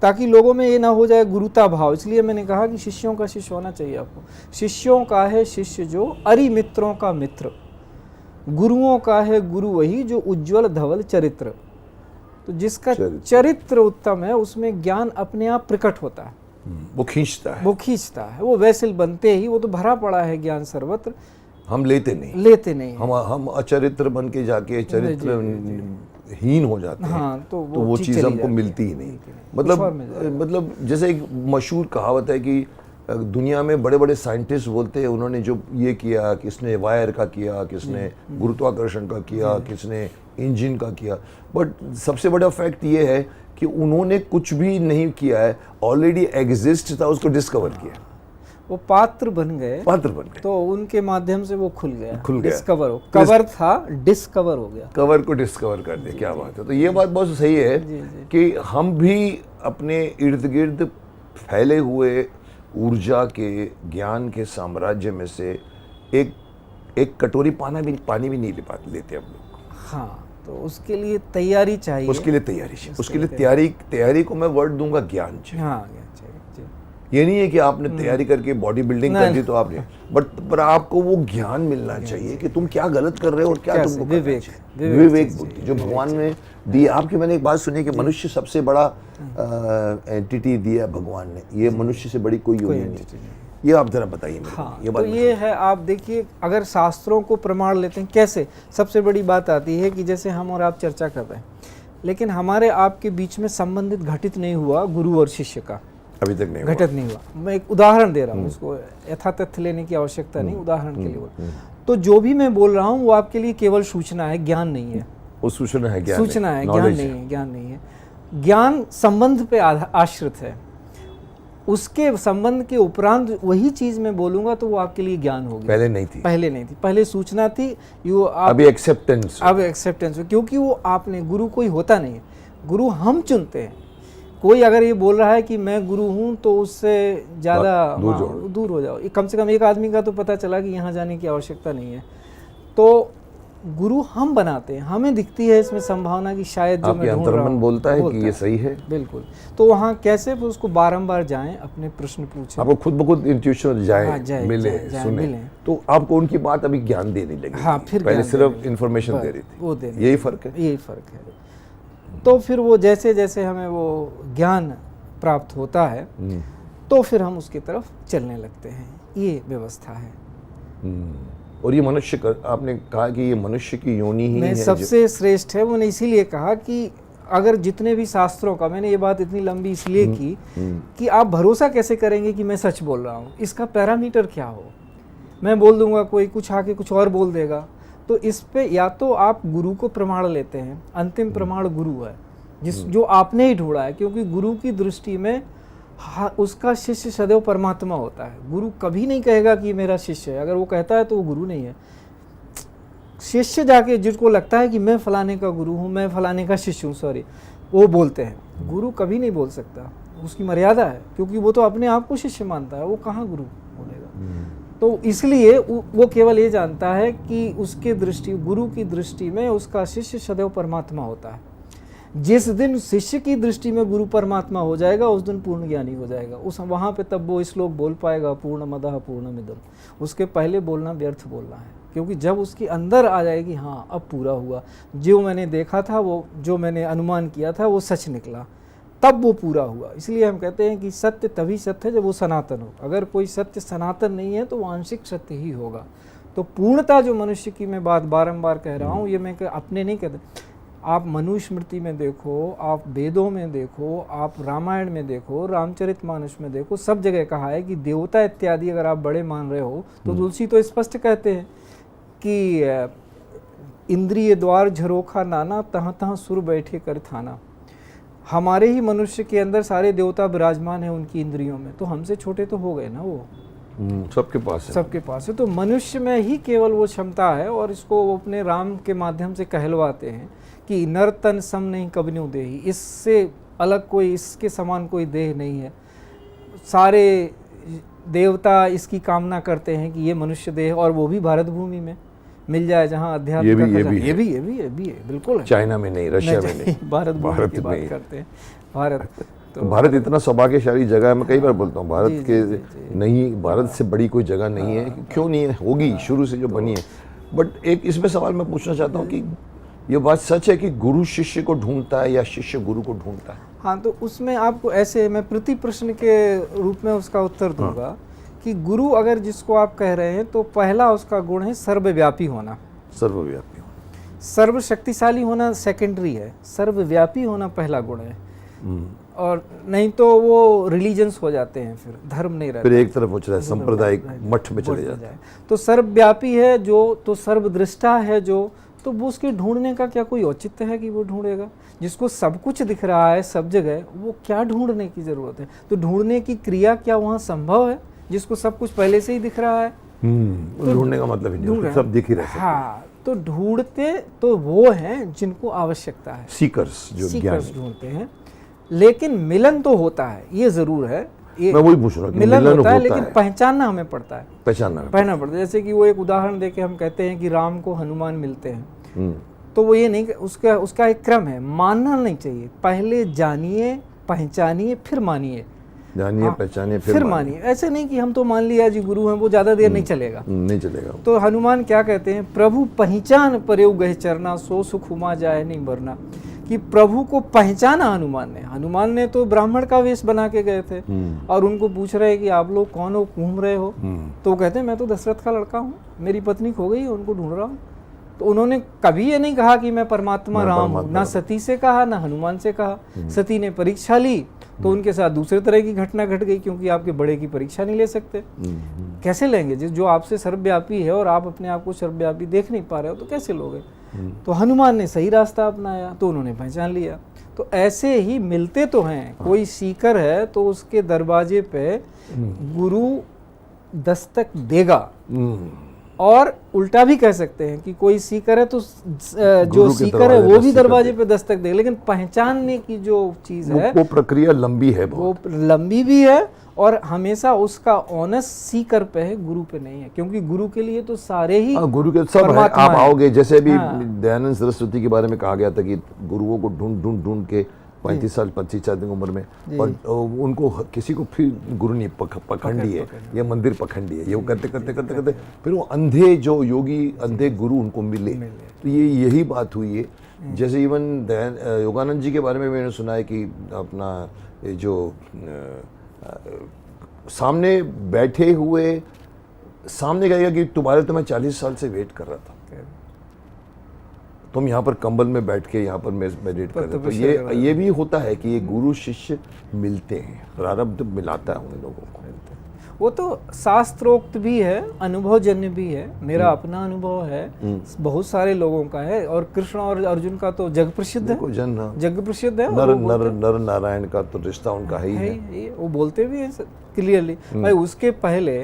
ताकि लोगों में ये ना हो जाए गुरुता भाव। इसलिए मैंने कहा कि शिष्यों का शिष्य होना चाहिए आपको। शिष्यों का है शिष्य जो, अरि मित्रों का मित्र। गुरुओं का है गुरु वही जो उज्जवल धवल चरित्र। तो जिसका चरित्र उत्तम है उसमें ज्ञान अपने आप प्रकट होता है, वो खींचता है, वो वैसल बनते ही, वो तो भरा पड़ा है ज्ञान सर्वत्र, हम लेते नहीं, हम अचरित्र बन के जाके चरित्र हीन हो जाते हैं। हाँ, तो वो चीज़ हमको मिलती ही नहीं। मतलब जैसे एक मशहूर कहावत है कि दुनिया में बड़े बड़े साइंटिस्ट बोलते हैं उन्होंने जो ये किया, किसने वायर का किया, किसने गुरुत्वाकर्षण का किया, किसने इंजन का किया, बट सबसे बड़ा फैक्ट ये है कि उन्होंने कुछ भी नहीं किया है, ऑलरेडी एग्जिस्ट था, उसको डिस्कवर किया, वो पात्र बन गए, तो उनके माध्यम से वो खुल गया, डिस्कवर हो, कवर था डिस्कवर हो गया, कवर को डिस्कवर कर दिया। क्या बात है। तो ये बात बहुत सही है कि हम भी अपने इर्द गिर्द फैले हुए ऊर्जा के, ज्ञान के साम्राज्य में से एक कटोरी पानी भी नहीं लेते हम लोग। हाँ, तो उसके लिए तैयारी चाहिए, उसके लिए तैयारी को मैं वर्ड दूंगा ज्ञान चाहिए। हाँ, ये नहीं है कि आपने तैयारी करके बॉडी बिल्डिंग कर दी तो आपने, पर आपको वो ज्ञान मिलना चाहिए कि तुम क्या गलत कर रहे हो और क्या तुमको विवेक बुद्धि जो भगवान ने दी। आपकी मैंने एक बात सुनी कि मनुष्य सबसे बड़ा एंटिटी दिया भगवान ने, ये मनुष्य से बड़ी कोई योनि नहीं। ये आप जरा बताइए मेरे को। ये बात तो ये है, आप देखिए अगर शास्त्रों को प्रमाण लेते हैं कैसे, सबसे बड़ी बात आती है कि जैसे हम और आप चर्चा कर रहे हैं, लेकिन हमारे आपके बीच में संबंधित घटित नहीं हुआ गुरु और शिष्य का, अभी तक नहीं घटित नहीं हुआ। मैं एक उदाहरण दे रहा हूँ, उसको यथातथ्य लेने की आवश्यकता नहीं, उदाहरण के लिए तो जो भी मैं बोल रहा हूँ वो आपके लिए केवल सूचना है, ज्ञान नहीं है। वो सूचना है, ज्ञान नहीं है। ज्ञान संबंध पे आश्रित है, उसके संबंध के उपरांत वही चीज मैं बोलूंगा तो वो आपके लिए ज्ञान होगी। पहले नहीं थी, पहले सूचना थी, अभी एक्सेप्टेंस, क्योंकि वो आपने, गुरु कोई होता नहीं है, गुरु हम चुनते हैं। कोई अगर ये बोल रहा है कि मैं गुरु हूं तो उससे ज़्यादा दूर हो जाओ। कम से कम एक आदमी का तो पता चला कि यहाँ जाने की आवश्यकता नहीं है। तो गुरु हम बनाते हैं, हमें दिखती है इसमें संभावना कि शायद जो मैं ढूंढ रहा हूं बोलता है कि ये सही है। बिल्कुल। तो वहाँ कैसे उसको बारंबार जाएं, अपने प्रश्न पूछें, आपको खुद ब खुद इंट्यूशन जाए, मिले, सुने। तो आपको उनकी बात अभी ज्ञान देने लगी। हाँ, फिर पहले सिर्फ इंफॉर्मेशन दे रही थी, वो दे, यही फर्क है। तो फिर वो जैसे जैसे हमें वो ज्ञान प्राप्त होता है तो फिर हम उसकी तरफ चलने लगते हैं, ये व्यवस्था है। और ये मनुष्य का, आपने कहा कि ये मनुष्य की योनि ही है, सबसे श्रेष्ठ है। मैंने इसीलिए कहा कि अगर जितने भी शास्त्रों का, मैंने ये बात इतनी लंबी इसलिए की कि आप भरोसा कैसे करेंगे कि मैं सच बोल रहा हूँ, इसका पैरामीटर क्या हो। मैं बोल दूंगा, कोई कुछ आके कुछ और बोल देगा, तो इस पे या तो आप गुरु को प्रमाण लेते हैं, अंतिम प्रमाण गुरु है, जो आपने ही ढूंढा है, क्योंकि गुरु की दृष्टि में उसका शिष्य सदैव परमात्मा होता है। गुरु कभी नहीं कहेगा कि मेरा शिष्य है, अगर वो कहता है तो वो गुरु नहीं है। शिष्य जाके जिसको लगता है कि मैं फलाने का गुरु हूँ, मैं फलाने का शिष्य हूँ, वो बोलते हैं। गुरु कभी नहीं बोल सकता, उसकी मर्यादा है, क्योंकि वो तो अपने आप को शिष्य मानता है, वो कहाँ गुरु बोलेगा। तो इसलिए वो केवल ये जानता है कि उसके दृष्टि, गुरु की दृष्टि में उसका शिष्य सदैव परमात्मा होता है। जिस दिन शिष्य की दृष्टि में गुरु परमात्मा हो जाएगा, उस दिन पूर्ण ज्ञानी हो जाएगा। उस वहाँ पे तब वो श्लोक बोल पाएगा, पूर्णमदः पूर्णमिदम्। उसके पहले बोलना व्यर्थ बोलना है, क्योंकि जब उसके अंदर आ जाएगी, हाँ अब पूरा हुआ, जो मैंने देखा था, वो जो मैंने अनुमान किया था वो सच निकला, तब वो पूरा हुआ। इसलिए हम कहते हैं कि सत्य तभी सत्य है जब वो सनातन हो। अगर कोई सत्य सनातन नहीं है तो वो आंशिक सत्य ही होगा। तो पूर्णता जो मनुष्य की मैं बात बारंबार कह रहा हूँ, ये मैं अपने नहीं कहते। आप मनुस्मृति में देखो, आप वेदों में देखो, आप रामायण में देखो, रामचरितमानस में देखो, सब जगह कहा है कि देवता इत्यादि अगर आप बड़े मान रहे हो तो तुलसी तो स्पष्ट कहते हैं कि इंद्रिय द्वार झरोखा नाना, तहाँ तहाँ सुर बैठे कर थाना। हमारे ही मनुष्य के अंदर सारे देवता विराजमान हैं उनकी इंद्रियों में, तो हमसे छोटे तो हो गए ना वो। सबके पास है। तो मनुष्य में ही केवल वो क्षमता है, और इसको वो अपने राम के माध्यम से कहलवाते हैं कि नर तन सम नहीं कबन्यु देहि। इससे अलग कोई, इसके समान कोई देह नहीं है। सारे देवता इसकी कामना करते हैं कि ये मनुष्य देह, और वो भी भारत भूमि में मिल जाए जहाँ अध्यात्म का ये भी है बिल्कुल है। चाइना में नहीं, रशिया में नहीं, भारत की बात करते हैं। भारत तो भारत इतना सौभाग्यशाली जगह है, मैं कई बार बोलता हूँ, भारत के नहीं, भारत से बड़ी कोई जगह नहीं है। क्यों नहीं है, होगी, शुरू से जो बनी है। बट एक इसमें सवाल मैं पूछना चाहता हूँ कि ये बात सच है कि गुरु शिष्य को ढूंढता है या शिष्य गुरु को ढूंढता है? हाँ, तो उसमें आपको ऐसे मैं प्रति प्रश्न के रूप में उसका उत्तर दूंगा कि गुरु अगर जिसको आप कह रहे हैं तो पहला उसका गुण है सर्वव्यापी होना। सर्वव्यापी, सर्वशक्तिशाली होना सेकेंडरी है, सर्वव्यापी होना पहला गुण है। और नहीं तो वो रिलीजन्स हो जाते हैं, फिर धर्म नहीं रहता, फिर एक तरफ हो जाए सांप्रदायिक मठ में चले जाते हैं। तो सर्वव्यापी है जो, तो सर्वदृष्टा है जो, तो वो उसके ढूंढने का क्या कोई औचित्य है कि वो ढूंढेगा? जिसको सब कुछ दिख रहा है सब जगह, वो क्या ढूंढने की जरूरत है? तो ढूंढने की क्रिया क्या वहाँ संभव है जिसको सब कुछ पहले से ही दिख रहा है? तो ढूंढने का मतलब ही नहीं, सब दिख ही रहा है। हाँ, तो ढूंढते तो वो हैं जिनको आवश्यकता है, सीकर्स, जो सीकर्स ढूंढते हैं। लेकिन मिलन तो होता है, ये जरूर है, ये मैं वही पूछ रहा हूँ, मिलन होता है, लेकिन पहचानना हमें पड़ता है, पहचानना पड़ता है। जैसे कि वो एक उदाहरण देके हम कहते हैं कि राम को हनुमान मिलते हैं, तो वो ये नहीं, उसका एक क्रम है, मानना नहीं चाहिए, पहले जानिए पहचानिए फिर मानिए, जानिए पहचानिए फिर मानिए। ऐसे नहीं कि हम तो मान लिया जी गुरु हैं, वो ज्यादा देर नहीं चलेगा, नहीं चलेगा। तो हनुमान क्या कहते हैं, प्रभु पहचान परेउ गह चरना, सो सुख हुमा जाए नहीं मरना, कि प्रभु को पहचाना हनुमान ने तो ब्राह्मण का वेश बना के गए थे और उनको पूछ रहे हैं कि आप लोग कौन हो, घूम रहे हो? तो कहते हैं मैं तो दशरथ का लड़का हूँ, मेरी पत्नी खो गई है, उनको ढूंढ रहा हूँ। तो उन्होंने कभी ये नहीं कहा कि मैं परमात्मा राम हूँ, ना सती से कहा ना हनुमान से कहा। सती ने परीक्षा ली तो उनके साथ दूसरे तरह की घटना घट गई, क्योंकि आपके बड़े की परीक्षा नहीं ले सकते। कैसे लेंगे जो आपसे सर्वव्यापी है और आप अपने आप को सर्वव्यापी देख नहीं पा रहे हो, तो कैसे लोगे? तो हनुमान ने सही रास्ता अपनाया, तो उन्होंने पहचान लिया। तो ऐसे ही मिलते तो हैं, कोई सीकर है तो उसके दरवाजे पे गुरु दस्तक देगा, और उल्टा भी कह सकते हैं कि कोई सीकर है तो जो सीकर है वो भी दरवाजे पे दस्तक दे, लेकिन पहचानने की जो चीज है वो प्रक्रिया लंबी है, वो लंबी भी है, और हमेशा उसका ऑनस सीकर पे है, गुरु पे नहीं है, क्योंकि गुरु के लिए तो सारे ही गुरु के सब है। आप आओगे, जैसे अभी दयानंद सरस्वती के बारे में कहा गया था कि गुरुओं को ढूंढ के 35 साल 25 साल की उम्र में, और उनको किसी को फिर गुरु ने पखंडी है या मंदिर पखंडी है, ये वो करते करते फिर वो अंधे जो योगी, अंधे गुरु उनको मिले। तो ये यही बात हुई है। जैसे इवन योगानंद जी के बारे में मैंने सुना है कि अपना जो सामने बैठे हुए सामने कहेगा कि तुम्हारे तो मैं 40 साल से वेट कर रहा था, तुम यहाँ पर कंबल में बैठ के यहाँ पर मेडिटेट कर रहे हो। तो ये भी होता है कि ये गुरु शिष्य मिलते हैं, प्रारब्ध मिलाता है उन लोगों को। वो तो शास्त्रोक्त भी है, अनुभवजन्य भी है, मेरा अपना अनुभव है, बहुत सारे लोगों का है, और कृष्ण और अर्जुन का तो जग प्रसिद्ध है, जग प्रसिद्ध है। नर नारायण का तो रिश्ता उनका ही है, वो बोलते भी है क्लियरली। भाई उसके पहले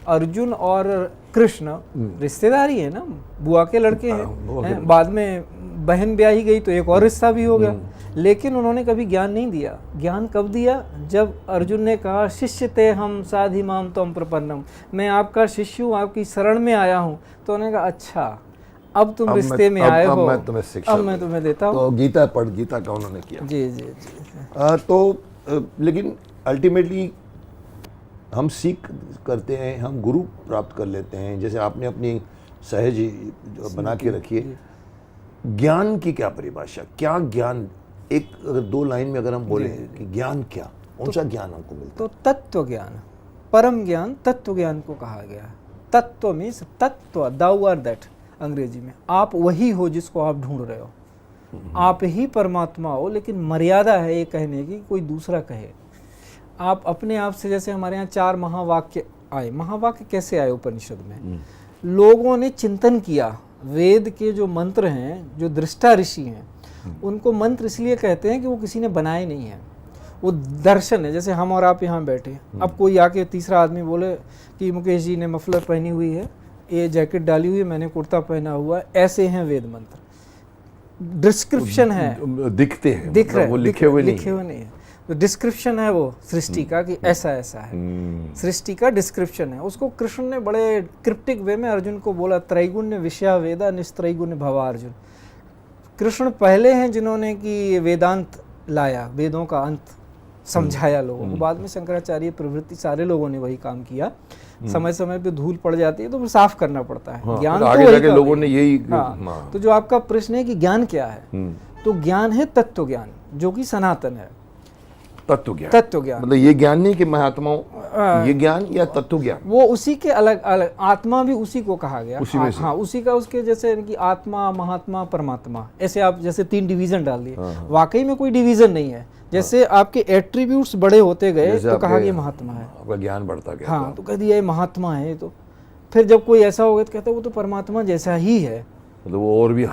अर्जुन और कृष्ण रिश्तेदारी है ना, बुआ के लड़के हैं, बाद में बहन ब्याही गई तो एक और रिश्ता भी हो गया, लेकिन उन्होंने कभी ज्ञान नहीं दिया। ज्ञान कब दिया? जब अर्जुन ने कहा शिष्य ते हम साधि माम तम प्रपन्नम, मैं आपका शिष्य हूँ, आपकी शरण में आया हूँ। तो उन्होंने कहा अच्छा अब तुम रिश्ते में आए हो, अब मैं तुम्हें देता हूँ। तो गीता का उन्होंने किया। जी जी जी। तो लेकिन अल्टीमेटली हम सीख करते हैं, हम गुरु प्राप्त कर लेते हैं। जैसे आपने अपनी सहज बना के रखी है। ज्ञान की क्या परिभाषा, क्या ज्ञान, एक अगर 2 लाइन में अगर हम बोले कि ज्ञान क्या, कौन सा ज्ञान हमको मिलता है? तो तत्व ज्ञान, परम ज्ञान तत्व ज्ञान को कहा गया है। तत्व मीन्स तत्व, दाउ आर दैट अंग्रेजी में, आप वही हो जिसको आप ढूंढ रहे हो, आप ही परमात्मा हो। लेकिन मर्यादा है ये कहने की, कोई दूसरा कहे। आप अपने आप से, जैसे हमारे यहाँ 4 महावाक्य आए। महावाक्य कैसे आए उपनिषद में? लोगों ने चिंतन किया, वेद के जो मंत्र हैं, जो दृष्टा ऋषि हैं, उनको मंत्र इसलिए कहते हैं कि वो किसी ने बनाए नहीं है, वो दर्शन है। जैसे हम और आप यहाँ बैठे, अब कोई आके तीसरा आदमी बोले कि मुकेश जी ने मफलर पहनी हुई है, ये जैकेट डाली हुई है, मैंने कुर्ता पहना हुआ है, ऐसे हैं वेद मंत्र। डिस्क्रिप्शन है, दिखते हैं, दिख रहे, वो लिखे हुए नहीं है। तो डिस्क्रिप्शन है वो सृष्टि का कि ऐसा ऐसा है, सृष्टि का डिस्क्रिप्शन है। उसको कृष्ण ने बड़े क्रिप्टिक वे में अर्जुन को बोला, त्रैगुण्य विषया वेदा निस्त्रैगुण्य भवा अर्जुन। कृष्ण पहले हैं जिन्होंने कि वेदांत लाया, वेदों का अंत, समझाया लोगों को। बाद में शंकराचार्य प्रवृत्ति सारे लोगों ने वही काम किया। समय समय पे धूल पड़ जाती है तो फिर साफ करना पड़ता है। ज्ञान तो आगे वही जाके लोगों ने यही तो जो आपका प्रश्न है कि ज्ञान क्या है, तो ज्ञान है तत्व ज्ञान, जो कि सनातन है। तत्व ज्ञान, तत्व ज्ञान मतलब ये ज्ञान नहीं कि महात्माओं, ये ज्ञान या तत्व ज्ञान, वो उसी के अलग अलग, आत्मा भी उसी को कहा गया, उसी में से। हाँ उसी का, उसके जैसे कि आत्मा, महात्मा, परमात्मा, ऐसे आप जैसे 3 डिवीजन डाल दिए। वाकई में कोई डिवीजन नहीं है। जैसे आपके एट्रीब्यूट्स बड़े होते गए तो कहा कि महात्मा है, आपका ज्ञान बढ़ता गया। हाँ तो कह दिया ये महात्मा है। तो फिर जब कोई ऐसा हो गया तो कहते वो तो परमात्मा जैसा ही है, मतलब वो और भी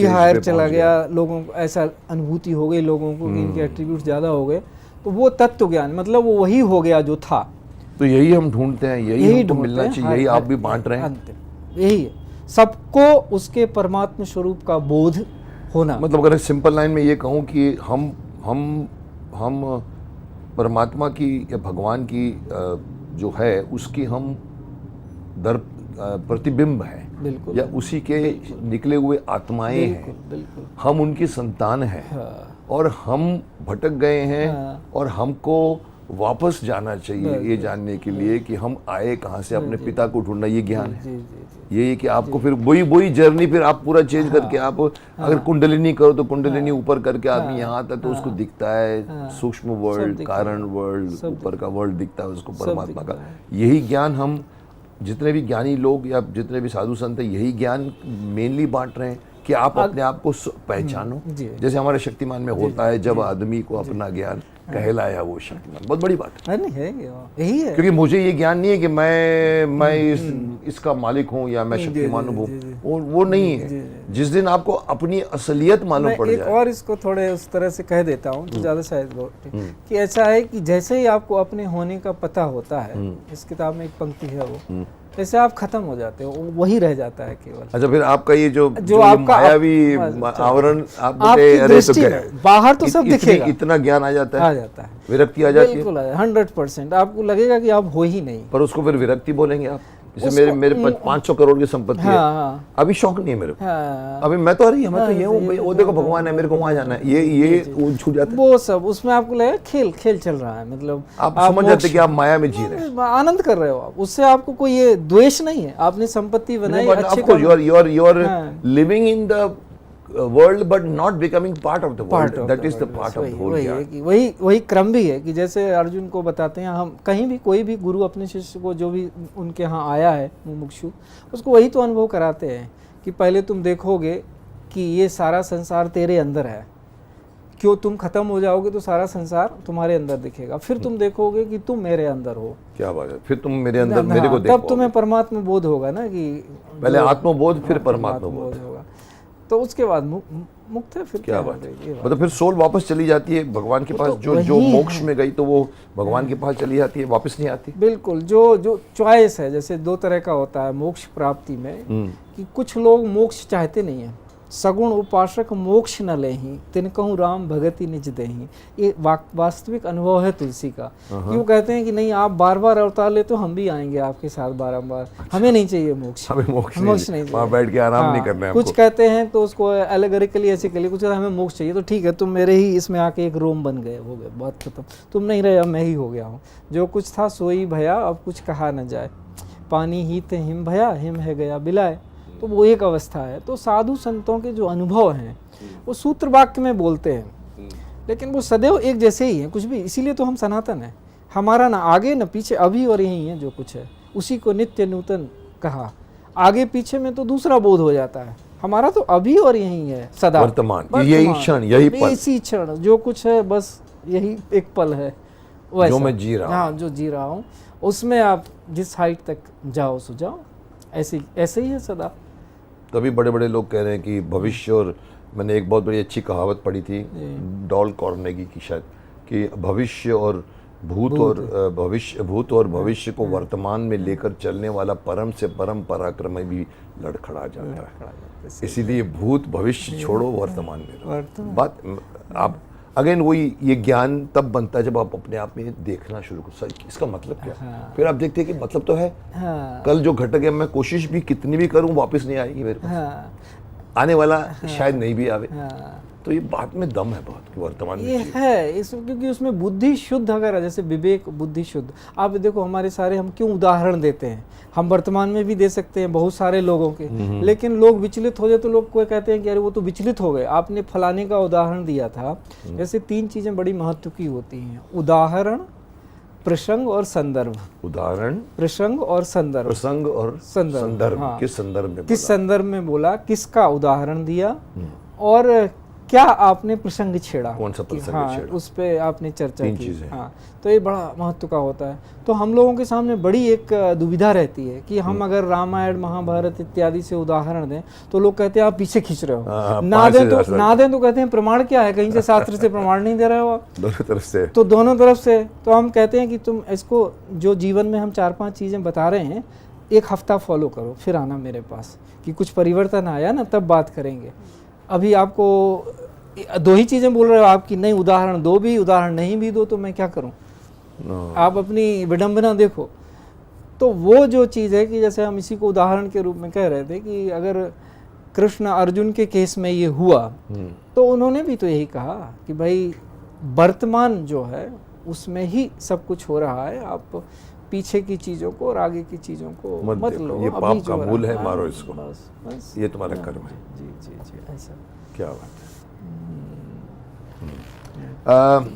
हायर चला गया। लोगों को ऐसा अनुभूति हो गई लोगों को कि इनके एट्रीब्यूट्स ज्यादा हो गए, तो वो तत्व ज्ञान, मतलब वो वही हो गया जो था। तो यही हम ढूंढते हैं, यही हमको मिलना चाहिए, यही आप भी बांट रहे हैं। यही है सबको उसके परमात्मा स्वरूप का बोध होना। मतलब अगर सिंपल लाइन में ये कहूँ कि हम परमात्मा की या भगवान की जो है उसकी हम प्रतिबिंब है, बिल्कुल, या उसी के निकले हुए आत्माएं हैं, बिल्कुल। हम उनकी संतान हैं। हाँ। और हम भटक गए हैं। हाँ। और हमको वापस जाना चाहिए ये जानने के लिए कि हम आए कहाँ से, अपने पिता को ढूंढना, ये ज्ञान है। ये कि आपको फिर वही जर्नी फिर आप पूरा चेंज करके आप अगर कुंडलिनी करो तो कुंडलिनी ऊपर करके आदमी यहाँ आता है तो उसको दिखता है सूक्ष्म वर्ल्ड, कारण वर्ल्ड, ऊपर का वर्ल्ड दिखता है उसको, परमात्मा का। यही ज्ञान हम जितने भी ज्ञानी लोग या जितने भी साधु संत हैं यही ज्ञान मेनली बांट रहे हैं कि आप अपने आप को पहचानो। जैसे हमारे शक्तिमान में होता है, जब आदमी को अपना ज्ञान कहलाया वो शक्तिमान, बहुत बड़ी बात है। नहीं है, यही है। क्योंकि मुझे ये ज्ञान नहीं है कि मैं इसका मालिक हूँ या मैं शक्तिमान हूँ, वो नहीं है। जिस दिन आपको अपनी असलियत मालूम पड़ जाए। और इसको थोड़े उस तरह से कह देता हूँ तो ज्यादा शायद कि ऐसा है कि जैसे ही आपको अपने होने का पता होता है, इस किताब में एक पंक्ति है वो, जैसे आप खत्म हो जाते हो, वही रह जाता है केवल। अच्छा, फिर आपका ये जो आपका मायावी आवरण आपकी दृष्टि में बाहर तो सब दिखेगा, इतना ज्ञान आ जाता है, विरक्ति आ जाती है। बिल्कुल 100%। आपको लगेगा कि आप हो ही नहीं, पर उसको फिर विरक्ति बोलेंगे आप। जैसे मेरे 500 करोड़ की संपत्ति है, अभी शौक नहीं है मेरे को, अभी मैं तो अरे मैं तो ये हूँ, वो देखो भगवान है, मेरे को वहाँ जाना है, ये छूट जाता है वो सब। उसमें आपको लगेगा खेल चल रहा है, मतलब आप समझ जाते कि आप माया में जी रहे हैं, आनंद कर रहे हो आप। उससे आपको कोई ये द्वेष नहीं है, आपने संपत्ति बनाई, अच्छे you are living in the world but not becoming part of the world, that is the part of the whole gyan. वही क्रम भी है कि जैसे अर्जुन को बताते हैं, हम कहीं भी कोई भी गुरु अपने शिष्य को जो भी उनके यहाँ आया है मुमुक्षु, उसको वही तो अनुभव कराते हैं कि पहले तुम देखोगे कि ये सारा संसार तेरे अंदर है, क्यों तुम खत्म हो जाओगे तो सारा संसार तुम्हारे अंदर दिखेगा, फिर तुम देखोगे कि तुम मेरे अंदर हो। क्या बात है, फिर तुम मेरे अंदर मेरे को देखोगे, तब तुम्हें परमात्मा बोध होगा ना, कि पहले आत्मबोध फिर परमात्मा बोध होगा, तो उसके बाद मुक्त है। फिर क्या बात है, मतलब फिर सोल वापस चली जाती है भगवान के पास, जो मोक्ष में गई तो वो भगवान के पास चली जाती है, वापस नहीं आती। बिल्कुल, जो चॉइस है, जैसे 2 तरह का होता है मोक्ष प्राप्ति में, कि कुछ लोग मोक्ष चाहते नहीं है, सगुण उपासक मोक्ष न लेही, तिनकहु राम भगति निज देही। ये वास्तविक अनुभव है तुलसी का। क्यों कहते हैं कि नहीं, आप बार बार अवतार ले तो हम भी आएंगे आपके साथ बारंबार, हमें नहीं चाहिए मोक्ष, हमें मोक्ष नहीं चाहिए, वहाँ बैठ के आराम नहीं करना है। कुछ कहते हैं तो उसको एलेगोरिकली ऐसे के लिए, कुछ हमें मोक्ष चाहिए तो ठीक है, तुम मेरे ही इसमें आके एक रोम बन गए, हो गए, बात खत्म, तुम नहीं रहे, अब मैं ही हो गया हूँ, जो कुछ था सोई भया, अब कुछ कहा न जाए, पानी ही थे हिम भया, हिम है गया बिलाए। तो वो एक अवस्था है। तो साधु संतों के जो अनुभव हैं वो सूत्र वाक्य में बोलते हैं, लेकिन वो सदैव एक जैसे ही हैं, कुछ भी। इसीलिए तो हम सनातन हैं, हमारा ना आगे ना पीछे, अभी और यही है जो कुछ है, उसी को नित्य नूतन कहा। आगे पीछे में तो दूसरा बोध हो जाता है, हमारा तो अभी और यही है, सदा वर्तमान, यही क्षण, यही पल, इसी क्षण जो कुछ है, बस यही एक पल है, जो मैं जी रहा हूँ। हाँ, जो जी रहा हूँ, उसमें आप जिस हाइट तक जाओ सो जाओ, ऐसे ही है सदा। तभी बड़े बड़े लोग कह रहे हैं कि भविष्य, और मैंने एक बहुत बड़ी अच्छी कहावत पढ़ी थी डॉल कार्नेगी की शायद, कि भविष्य और भूत और भविष्य को वर्तमान में लेकर चलने वाला परम से परम पराक्रम भी लड़खड़ा जाता है। इसीलिए भूत भविष्य छोड़ो, वर्तमान में रहो। बात आप अगेन वही, ये ज्ञान तब बनता है जब आप अपने आप में देखना शुरू करो, इसका मतलब क्या है। फिर आप देखते हैं कि मतलब तो है, कल जो घट गया, मैं कोशिश भी कितनी भी करूं वापस नहीं आएगी मेरे पास, आने वाला शायद नहीं भी आवे। तो ये बात में दम है बहुत कि वर्तमान में ये है इस, क्योंकि उसमें बुद्धि शुद्ध अगर, जैसे विवेक बुद्धि शुद्ध, आप देखो हमारे सारे, हम क्यों उदाहरण देते हैं, हम वर्तमान में भी दे सकते हैं बहुत सारे लोगों के, लेकिन लोग विचलित हो जाए तो लोग कोई कहते हैं कि अरे वो तो विचलित हो गए। आपने फलाने का उदाहरण दिया था, जैसे 3 चीजें बड़ी महत्व की होती हैं, उदाहरण, प्रसंग और संदर्भ। उदाहरण, प्रसंग और संदर्भ। प्रसंग और संदर्भ, संदर्भ। हाँ। किस संदर्भ में? किस संदर्भ में बोला, किसका उदाहरण दिया, और क्या आपने प्रसंग छेड़ा, कौन सा प्रसंग हाँ, छेड़ा? उस पे आपने चर्चा 3 की। चीजें। हाँ, तो ये बड़ा महत्व का होता है। तो हम लोगों के सामने बड़ी एक दुविधा रहती है कि हम अगर रामायण महाभारत इत्यादि से उदाहरण दें तो लोग कहते हैं आप पीछे खींच रहे हो, ना दें तो कहते हैं प्रमाण क्या है, कहीं से शास्त्र से प्रमाण नहीं दे रहे हो आप। दोनों तरफ से। तो दोनों तरफ से। तो हम कहते हैं कि तुम इसको, जो जीवन में हम 4-5 चीजें बता रहे हैं, 1 हफ्ता फॉलो करो, फिर आना मेरे पास कि कुछ परिवर्तन आया ना, तब बात करेंगे। अभी आपको 2 ही चीजें बोल रहे हो आपकी, नहीं उदाहरण दो भी, उदाहरण नहीं भी दो तो मैं क्या करूं? आप अपनी विडंबना देखो। तो वो जो चीज़ है कि जैसे हम इसी को उदाहरण के रूप में कह रहे थे कि अगर कृष्ण अर्जुन के केस में ये हुआ तो उन्होंने भी तो यही कहा कि भाई वर्तमान जो है उसमें ही सब कुछ हो रहा है, आप पीछे की चीज़ों को और आगे की चीज़ों को मत लो। ये पाप का मूल है, हाँ, मारो इसको, बस ये तुम्हारा कर्म है। जी जी जी, ऐसा। क्या बात है।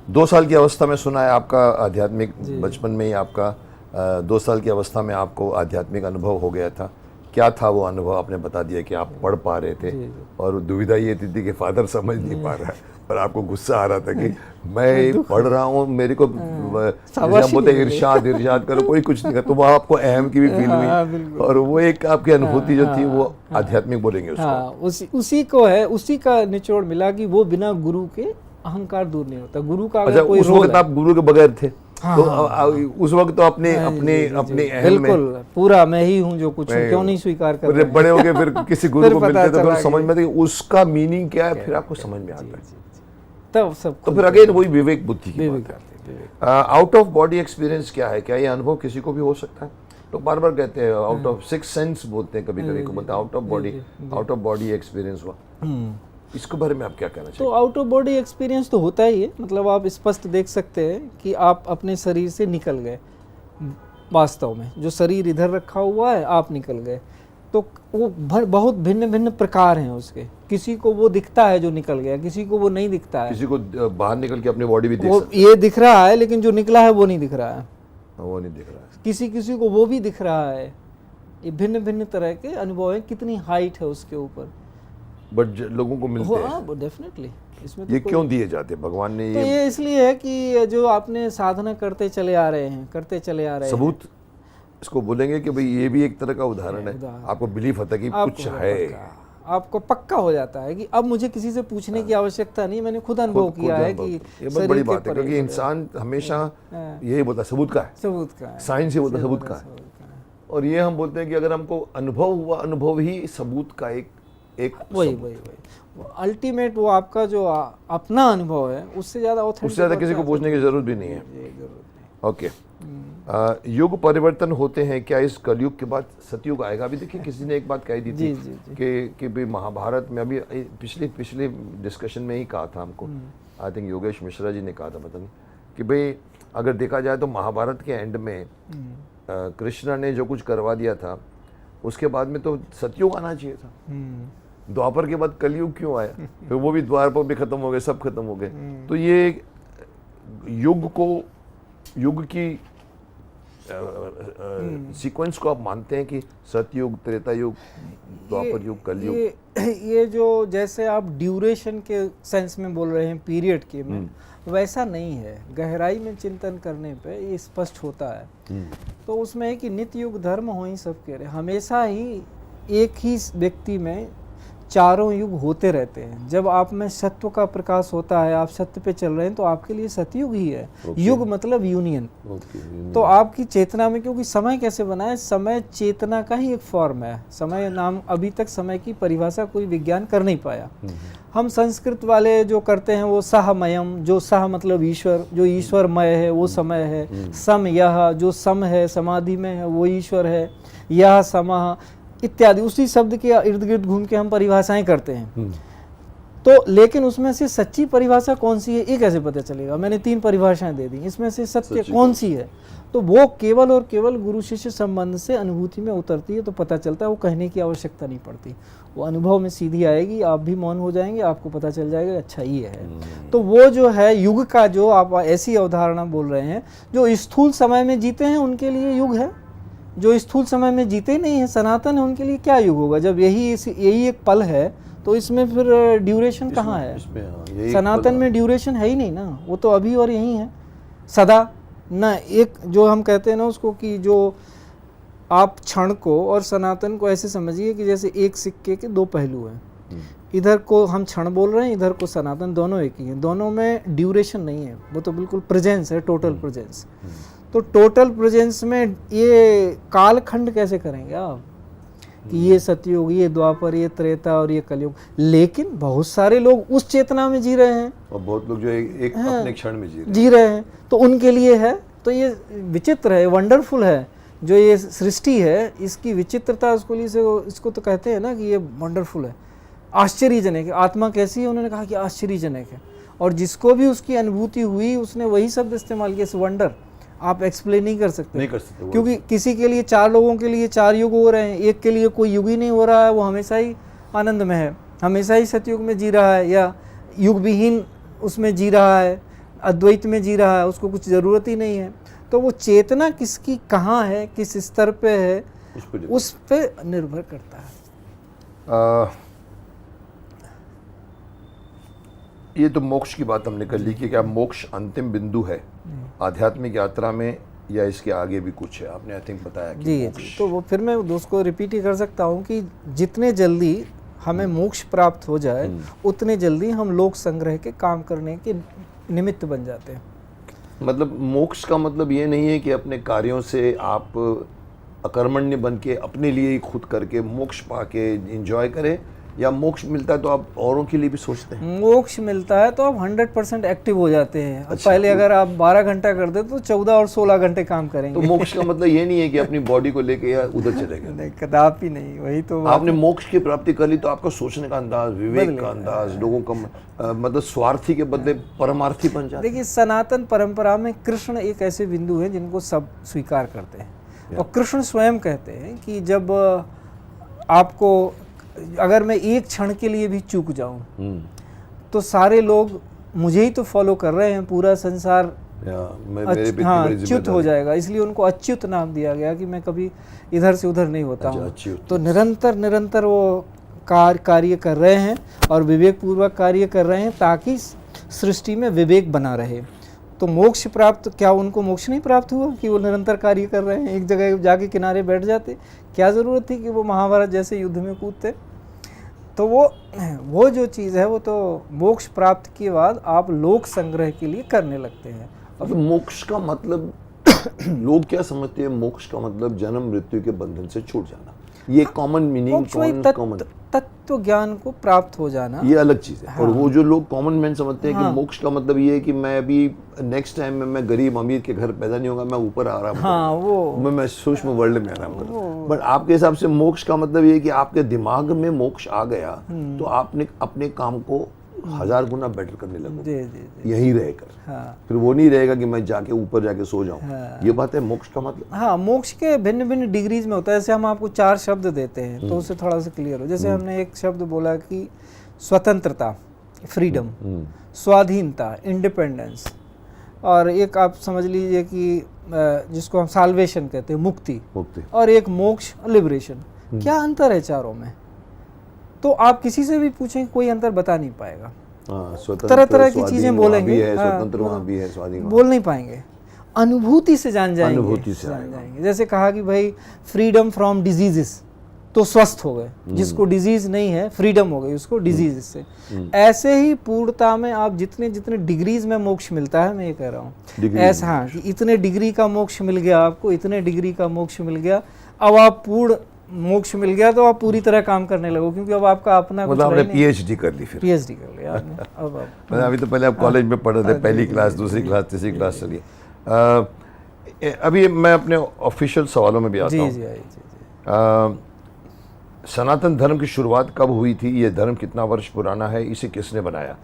2 साल की अवस्था में सुना है आपका आध्यात्मिक, बचपन में ही आपका 2 साल की अवस्था में आपको आध्यात्मिक अनुभव हो गया था। क्या था वो अनुभव? आपने बता दिया कि आप पढ़ पा रहे थे और दुविधा ये थी कि फादर समझ नहीं पा रहा है और आपको गुस्सा आ रहा था कि मैं पढ़ रहा हूँ, मेरे को बोलते इरशाद करो, कोई कुछ नहीं कर। तो वो आपको अहम की भी फील हुई और वो एक आपकी अनुभूति जो थी वो आध्यात्मिक बोलेंगे उसको। हाँ, उसी को है, उसी का निचोड़ मिला कि वो बिना गुरु के अहंकार दूर नहीं होता। गुरु का अगर कोई उस वक्त आप गुरु के बगैर थे। हाँ, तो उस वक्त तो अपने अहम में पूरा मैं ही हूँ जो कुछ हूँ, क्यों नहीं स्वीकार कर रहे? बड़े हो गए फिर किसी गुरु को मिलते तो फिर समझ में आता है उसका मीनिंग क्या है, फिर आपको समझ में आता है। तब सब तो फिर अगेन वही विवेक बुद्धि की बात है। आउट ऑफ बॉडी एक्सपीरियंस क्या है? क्या ये अनुभव किसी को भी हो सकता है? तो बार बार कहते हैं आउट ऑफ 6 सेंस बोलते हैं, कभी कभी को बोलते हैं आउट ऑफ बॉडी एक्सपीरियंस हुआ। इसके बारे में आप क्या कहना चाहिए? तो आउट ऑफ बॉडी एक्सपीरियंस तो होता ही है, मतलब आप स्पष्ट देख सकते हैं कि आप अपने शरीर से निकल गए। वास्तव में जो शरीर इधर रखा हुआ है आप निकल गए। तो वो बहुत भिन्न भिन्न प्रकार हैं उसके। किसी को वो दिखता है जो निकल गया, किसी को वो नहीं दिखता है। किसी को बाहर निकल के अपनी बॉडी भी देख सकता है, ये दिख रहा है, लेकिन जो निकला है वो नहीं दिख रहा है, वो नहीं दिख रहा है। किसी को वो भी दिख रहा है। ये भिन्न भिन्न तरह के अनुभव है, कितनी हाइट है उसके ऊपर, बट लोगों को मिलते हैं। डेफिनेटली इसमें ये क्यों दिए जाते भगवान ने? तो ये इसलिए है कि जो आपने साधना करते चले आ रहे हैं, सबूत इसको बोलेंगे कि भाई ये भी एक तरह का उदाहरण है। आपको बिलीफ होता है कि कुछ है, आपको पक्का हो जाता है कि अब मुझे किसी से पूछने की आवश्यकता नहीं, मैंने खुद अनुभव किया है कि ये बहुत बड़ी बात है। क्योंकि इंसान हमेशा यही बोलता है सबूत का है, साइंस ये बोलता है सबूत का है। और ये हम बोलते हैं कि अगर हमको अनुभव हुआ, अनुभव ही सबूत का एक वही अल्टीमेट वो आपका जो अपना अनुभव है उससे ज़्यादा किसी को पूछने की जरूरत भी नहीं है। ओके, युग परिवर्तन होते हैं क्या? इस कलयुग के बाद सतयुग आएगा? अभी देखिए किसी ने एक बात कही थी कि भाई महाभारत में, अभी पिछले डिस्कशन में ही कहा था हमको, आई थिंक योगेश मिश्रा जी ने कहा था, पता नहीं, कि भाई अगर देखा जाए तो महाभारत के एंड में कृष्ण ने जो कुछ करवा दिया था उसके बाद में तो सतयुग आना चाहिए था। द्वापर के बाद कलयुग क्यों आया? फिर वो भी द्वापर भी खत्म हो गए, सब खत्म हो गए। तो ये युग की सीक्वेंस को आप मानते हैं कि सतयुग, त्रेता युग, द्वापर युग, कलयुग? ये जो जैसे आप ड्यूरेशन के सेंस में बोल रहे हैं, पीरियड के में, वैसा नहीं है। गहराई में चिंतन करने पे ये स्पष्ट होता है। तो उसमें है कि नित्य युग धर्म हो ही सब कह रहे, हमेशा ही एक ही व्यक्ति में चारों युग होते रहते हैं। जब आप में सत्व का प्रकाश होता है, आप सत्य पे चल रहे हैं, तो आपके लिए सतयुग ही है। युग मतलब यूनियन। तो आपकी चेतना में, क्योंकि समय कैसे बना है, समय चेतना का ही एक फॉर्म है। समय नाम, अभी तक समय की परिभाषा कोई विज्ञान कर नहीं पाया। हम संस्कृत वाले जो करते हैं वो सहमयम, जो सह मतलब ईश्वर, जो ईश्वरमय है वो समय है। सम यह, जो सम है समाधि में है वो ईश्वर है। यह समः इत्यादि, उसी शब्द के इर्द गिर्द घूम के हम परिभाषाएं करते हैं। तो लेकिन उसमें से सच्ची परिभाषा कौन सी है ये कैसे पता चलेगा? मैंने 3 परिभाषाएं दे दी, इसमें से सत्य कौन सी है? तो वो केवल और केवल गुरु शिष्य संबंध से अनुभूति में उतरती है तो पता चलता है, वो कहने की आवश्यकता नहीं पड़ती, वो अनुभव में सीधी आएगी, आप भी मौन हो जाएंगे, आपको पता चल जाएगा अच्छा ये है। तो वो जो है युग का, जो आप ऐसी अवधारणा बोल रहे हैं, जो स्थूल समय में जीते हैं उनके लिए युग है, जो स्थूल समय में जीते नहीं है, सनातन है, उनके लिए क्या युग होगा? जब यही एक पल है तो इसमें फिर ड्यूरेशन कहाँ है? सनातन में ड्यूरेशन है ही नहीं ना, वो तो अभी और यही है सदा ना। एक जो हम कहते हैं ना उसको कि जो आप क्षण को और सनातन को ऐसे समझिए कि जैसे एक सिक्के के 2 पहलू हैं। इधर को हम क्षण बोल रहे हैं, इधर को सनातन, दोनों एक ही हैं, दोनों में ड्यूरेशन नहीं है, वो तो बिल्कुल प्रेजेंस है, टोटल प्रेजेंस। तो टोटल प्रेजेंस में ये कालखंड कैसे करेंगे आप कि ये सतयुग, ये द्वापर, ये त्रेता और ये कलयुग? लेकिन बहुत सारे लोग उस चेतना में जी रहे हैं और बहुत लोग जो एक अपने क्षण में जी रहे हैं, तो उनके लिए है। तो ये विचित्र है, वंडरफुल है, जो ये सृष्टि है इसकी विचित्रता, इसको तो कहते हैं ना कि ये वंडरफुल है, आश्चर्यजनक है। आत्मा कैसी है? उन्होंने कहा कि आश्चर्यजनक है, और जिसको भी उसकी अनुभूति हुई उसने वही शब्द इस्तेमाल किया, इस वंडर। आप एक्सप्लेन नहीं कर सकते क्योंकि किसी के लिए 4 लोगों के लिए 4 युग हो रहे हैं, एक के लिए कोई युग ही नहीं हो रहा है, वो हमेशा ही आनंद में है, हमेशा ही सतयुग में जी रहा है, या युग विहीन उसमें जी रहा है, अद्वैत में जी रहा है, उसको कुछ ज़रूरत ही नहीं है। तो वो चेतना किसकी कहाँ है, किस स्तर पे है, उस पर निर्भर करता है। ये तो मोक्ष की बात हमने कर ली कि क्या मोक्ष अंतिम बिंदु है आध्यात्मिक यात्रा में, या इसके आगे भी कुछ है? आपने आई थिंक बताया कि जी, तो वो फिर मैं उसको रिपीट ही कर सकता हूँ कि जितने जल्दी हमें मोक्ष प्राप्त हो जाए उतने जल्दी हम लोक संग्रह के काम करने के निमित्त बन जाते हैं। मतलब मोक्ष का मतलब ये नहीं है कि अपने कार्यों से आप अकर्मण्य बन के अपने लिए ही खुद करके मोक्ष पाके एंजॉय करें, या मोक्ष मिलता है तो आप औरों के लिए भी सोचते हैं? मोक्ष मिलता है तो आप 100% एक्टिव हो जाते हैं। अच्छा, पहले अगर आप 12 घंटा करते तो 14 और 16 घंटे काम करेंगे। तो मोक्ष का मतलब ये नहीं है कि अपनी बॉडी को लेके या उधर चले गए। नहीं, कदापि नहीं। वही तो आपने मोक्ष की प्राप्ति कर ली तो आपका सोचने का अंदाज, विवेक का अंदाज, लोगों का मतलब स्वार्थी के बदले परमार्थी बन जाता है। देखिए, सनातन परंपरा में कृष्ण एक ऐसे बिंदु है जिनको सब स्वीकार करते हैं, और कृष्ण स्वयं कहते हैं कि जब आपको, अगर मैं एक क्षण के लिए भी चूक जाऊं तो सारे लोग मुझे ही तो फॉलो कर रहे हैं, पूरा संसार च्युत हो जाएगा। इसलिए उनको अच्युत नाम दिया गया कि मैं कभी इधर से उधर नहीं होता हूँ। तो निरंतर वो कार्य कर रहे हैं और विवेक पूर्वक कार्य कर रहे हैं ताकि सृष्टि में विवेक बना रहे। तो मोक्ष प्राप्त, क्या उनको मोक्ष नहीं प्राप्त हुआ कि वो निरंतर कार्य कर रहे हैं? एक जगह जाके किनारे बैठ जाते, क्या ज़रूरत थी कि वो महाभारत जैसे युद्ध में कूदते? तो वो जो चीज़ है वो तो मोक्ष प्राप्त के बाद आप लोक संग्रह के लिए करने लगते हैं। अब मोक्ष का मतलब लोग क्या समझते हैं? मोक्ष का मतलब जन्म मृत्यु के बंधन से छूट जाना, ये कॉमन मीनिंग, कॉमन तत्व ज्ञान को प्राप्त हो जाना, ये अलग चीज है। हाँ। और वो जो लोग कॉमन मैन समझते हैं कि मोक्ष का मतलब ये है कि मैं अभी नेक्स्ट टाइम में मैं गरीब अमीर के घर पैदा नहीं होगा, मैं ऊपर आराम करूंगा, मैं सूक्ष्म वर्ल्ड में आराम करूंगा। बट आपके हिसाब से मोक्ष का मतलब ये है कि आपके दिमाग में मोक्ष आ गया तो आपने अपने काम को 1000 गुना बेटर करने लगो, यही रहेगा। हाँ। फिर वो नहीं रहेगा कि मैं जाके ऊपर जाके सो जाऊं। हाँ। ये बात है मोक्ष का मतलब। हाँ, मोक्ष के भिन्न भिन्न डिग्रीज में होता है। जैसे हम आपको 4 शब्द देते हैं तो उससे थोड़ा सा क्लियर हो। जैसे हमने एक शब्द बोला कि स्वतंत्रता, फ्रीडम, स्वाधीनता, इंडिपेंडेंस, और एक आप समझ लीजिए कि जिसको हम साल्वेशन कहते हैं, मुक्ति, और एक मोक्ष, लिबरेशन। क्या अंतर है चारों में? तो आप किसी से भी पूछें कोई अंतर बता नहीं पाएगा। तरह तरह की चीजें बोलेंगे, बोल नहीं पाएंगे, अनुभूति से जान जाएंगे। जैसे कहा कि भाई फ्रीडम फ्रॉम डिजीजेस, तो स्वस्थ हो गए। जिसको डिजीज नहीं है, फ्रीडम हो गई उसको डिजीज से। ऐसे ही पूर्णता में आप जितने जितने डिग्रीज में मोक्ष मिलता है, मैं ये कह रहा हूँ ऐसा, हाँ, कि इतने डिग्री का मोक्ष मिल गया आपको, इतने डिग्री का मोक्ष मिल गया, अब आप पूर्ण मोक्ष मिल गया तो आप पूरी तरह काम करने लगो, क्योंकि अब आपका अपना मतलब आपने पीएचडी कर ली। फिर पीएचडी कर लिया आपने। अब अभी तो पहले आप कॉलेज में पढ़ रहे थे, पहली क्लास, दूसरी क्लास, तीसरी क्लास चलिए। अभी मैं अपने ऑफिशियल सवालों में भी आता हूँ। सनातन धर्म की शुरुआत कब हुई थी? ये धर्म कितना वर्ष पुराना है? इसे किसने बनाया?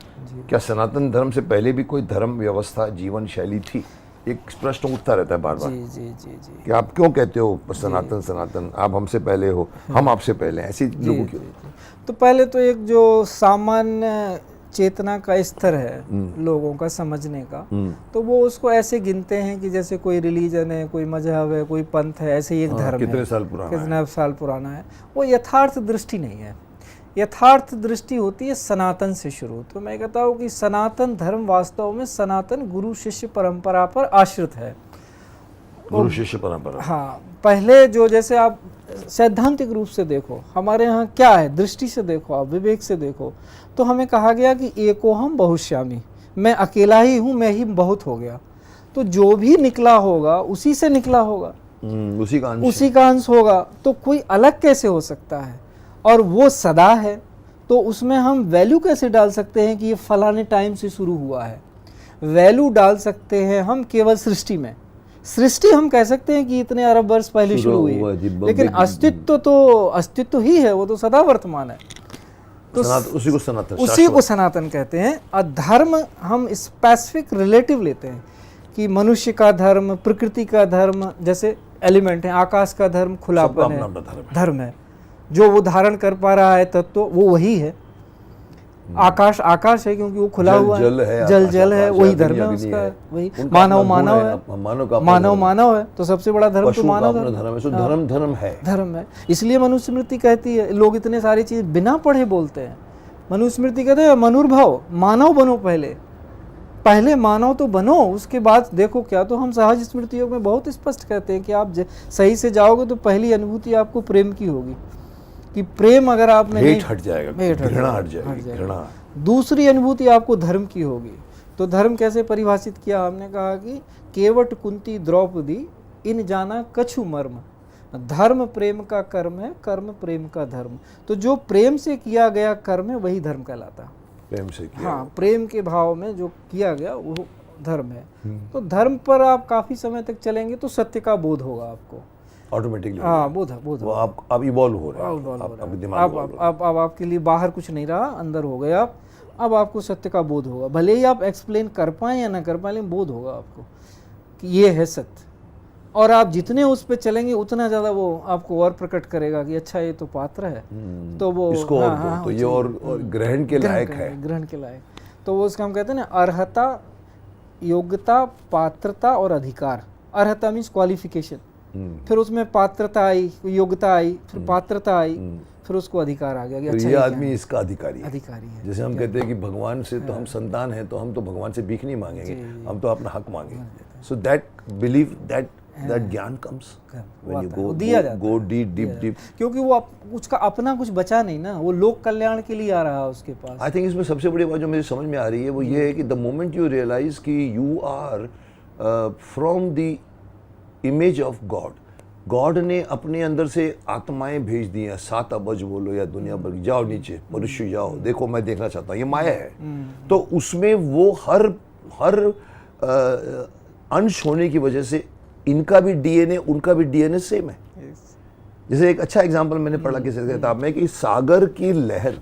क्या सनातन धर्म से पहले भी कोई धर्म व्यवस्था जीवन शैली थी? एक प्रश्न उठता रहता है बार बार जी जी जी जी कि आप क्यों कहते हो सनातन सनातन, आप हमसे पहले हो, हम आपसे पहले हैं, ऐसी लोगों की। तो पहले तो एक जो सामान्य चेतना का स्तर है लोगों का समझने का, तो वो उसको ऐसे गिनते हैं कि जैसे कोई रिलीजन है, कोई मजहब है, कोई पंथ है, ऐसे ही एक धर्म कितने है, साल पुराना है? कितना साल पुराना है। वो यथार्थ दृष्टि नहीं है। यथार्थ दृष्टि होती है सनातन से शुरू। तो मैं कहता हूँ कि सनातन धर्म वास्तव में सनातन गुरु शिष्य परंपरा पर आश्रित है। गुरु शिष्य परंपरा। हाँ, पहले जो जैसे आप सैद्धांतिक रूप से देखो, हमारे यहाँ क्या है, दृष्टि से देखो, आप विवेक से देखो, तो हमें कहा गया कि एकोहम बहुश्यामी, मैं अकेला ही हूँ, मैं ही बहुत हो गया। तो जो भी निकला होगा उसी से निकला होगा, उसी का अंश होगा। तो कोई अलग कैसे हो सकता है? और वो सदा है, तो उसमें हम वैल्यू कैसे डाल सकते हैं कि ये फलाने टाइम से शुरू हुआ है? वैल्यू डाल सकते हैं हम केवल सृष्टि में। सृष्टि हम कह सकते हैं कि इतने अरब वर्ष पहले शुरू हुई है, लेकिन अस्तित्व तो अस्तित्व ही है, वो तो सदा वर्तमान है। तो उसी को सनातन कहते हैं। और धर्म हम स्पेसिफिक रिलेटिव लेते हैं कि मनुष्य का धर्म, प्रकृति का धर्म, जैसे एलिमेंट है, आकाश का धर्म खुलापन है, धर्म है। जो वो धारण कर पा रहा है तत्व वो वही है। आकाश आकाश है क्योंकि वो खुला हुआ है, जल है, वही धर्म है उसका, वही मानव मानव है। तो सबसे बड़ा धर्म तो मानव धर्म है। इसलिए मनुस्मृति कहती है, लोग इतने सारी चीज बिना पढ़े बोलते हैं। मनुस्मृति कहते हैं मनुर्भव, मानव बनो, पहले मानव तो बनो, उसके बाद देखो क्या। तो हम सहज स्मृतियों में बहुत स्पष्ट कहते हैं कि आप सही से जाओगे तो पहली अनुभूति आपको प्रेम की होगी, कि प्रेम अगर आप में नहीं, हट जाएगा, घृणा हट जाएगी। दूसरी अनुभूति आपको धर्म की होगी। तो धर्म कैसे परिभाषित किया? हमने कहा कि केवट कुंती द्रौपदी इन जाना कछु मर्म, धर्म प्रेम का कर्म है, कर्म प्रेम का धर्म। तो जो प्रेम से किया गया कर्म है वही धर्म कहलाता। प्रेम से किया, हाँ, प्रेम के भाव में जो किया गया वो धर्म है। तो धर्म पर आप काफी समय तक चलेंगे तो सत्य का बोध होगा आपको ऑटोमेटिकली। हाँ, बोध वो आप इवॉल्व हो रहे हैं, अब आपके लिए बाहर कुछ नहीं रहा, अंदर हो गए आप। अब आपको सत्य का बोध होगा, भले ही आप एक्सप्लेन कर पाए या ना कर पाए, लेकिन बोध होगा आपको कि ये है सत्य। और आप जितने उस पर चलेंगे उतना ज्यादा वो आपको और प्रकट करेगा कि अच्छा ये तो पात्र है, तो वो इसको तो ये और ग्रहण के लायक है, ग्रहण के लायक। तो वो उसका हम कहते हैं ना, अर्हता, योग्यता, पात्रता और अधिकार। अर्हता मीन्स क्वालिफिकेशन, फिर उसमें पात्रता आई, योग्यता आई, फिर पात्रता आई, फिर उसको अधिकार आ गया कि अच्छा ये आदमी इसका अधिकारी है। जैसे हम कहते हैं कि भगवान से तो हम संतान हैं, तो हम तो भगवान से भीख नहीं मांगेंगे, हम तो अपना हक मांगेंगे। सो दैट बिलीव, दैट ज्ञान comes when you go deep, क्योंकि वो उसका अपना कुछ बचा नहीं ना, वो लोक कल्याण के लिए आ रहा है उसके पास। आई थिंक इसमें सबसे बड़ी बात जो मुझे समझ में आ रही है वो ये है कि द मोमेंट यू रियलाइज कि you are from the image of God, God ने अपने अंदर से आत्माएं भेज दी हैं, 7 अबज बोलो या दुनिया भर, जाओ नीचे मनुष्य जाओ, देखो मैं देखना चाहता हूँ, ये माया है। तो उसमें वो हर अंश होने की वजह से इनका भी डीएनए उनका भी डीएनए सेम है। जैसे एक अच्छा एग्जांपल मैंने पढ़ा किसी किताब में कि सागर की लहर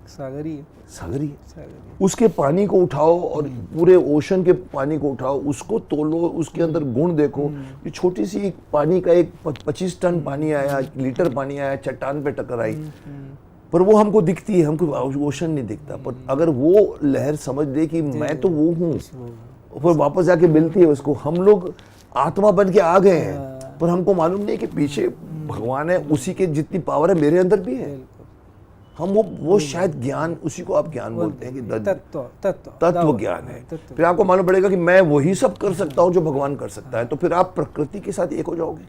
सागरी है, उसके पानी को उठाओ और पूरे ओशन के पानी को उठाओ, उसको तोलो, उसके अंदर गुण देखो। ये छोटी सी पानी का एक 25 टन पानी आया, लीटर पानी आया, चट्टान पे टकराई, पर वो हमको दिखती है, हमको ओशन नहीं दिखता। पर अगर वो लहर समझ ले कि मैं तो वो हूँ, फिर वापस जाके मिलती है उसको। हम लोग आत्मा बन के आ गए हैं, पर हमको मालूम नहीं कि पीछे भगवान है, उसी के जितनी पावर है मेरे अंदर भी है। हम वो शायद ज्ञान, उसी को आप ज्ञान बोलते हैं कि तत्व ज्ञान है। फिर आपको मालूम पड़ेगा कि मैं वही सब कर सकता हूँ जो भगवान कर सकता है, तो फिर आप प्रकृति के साथ एक हो जाओगे।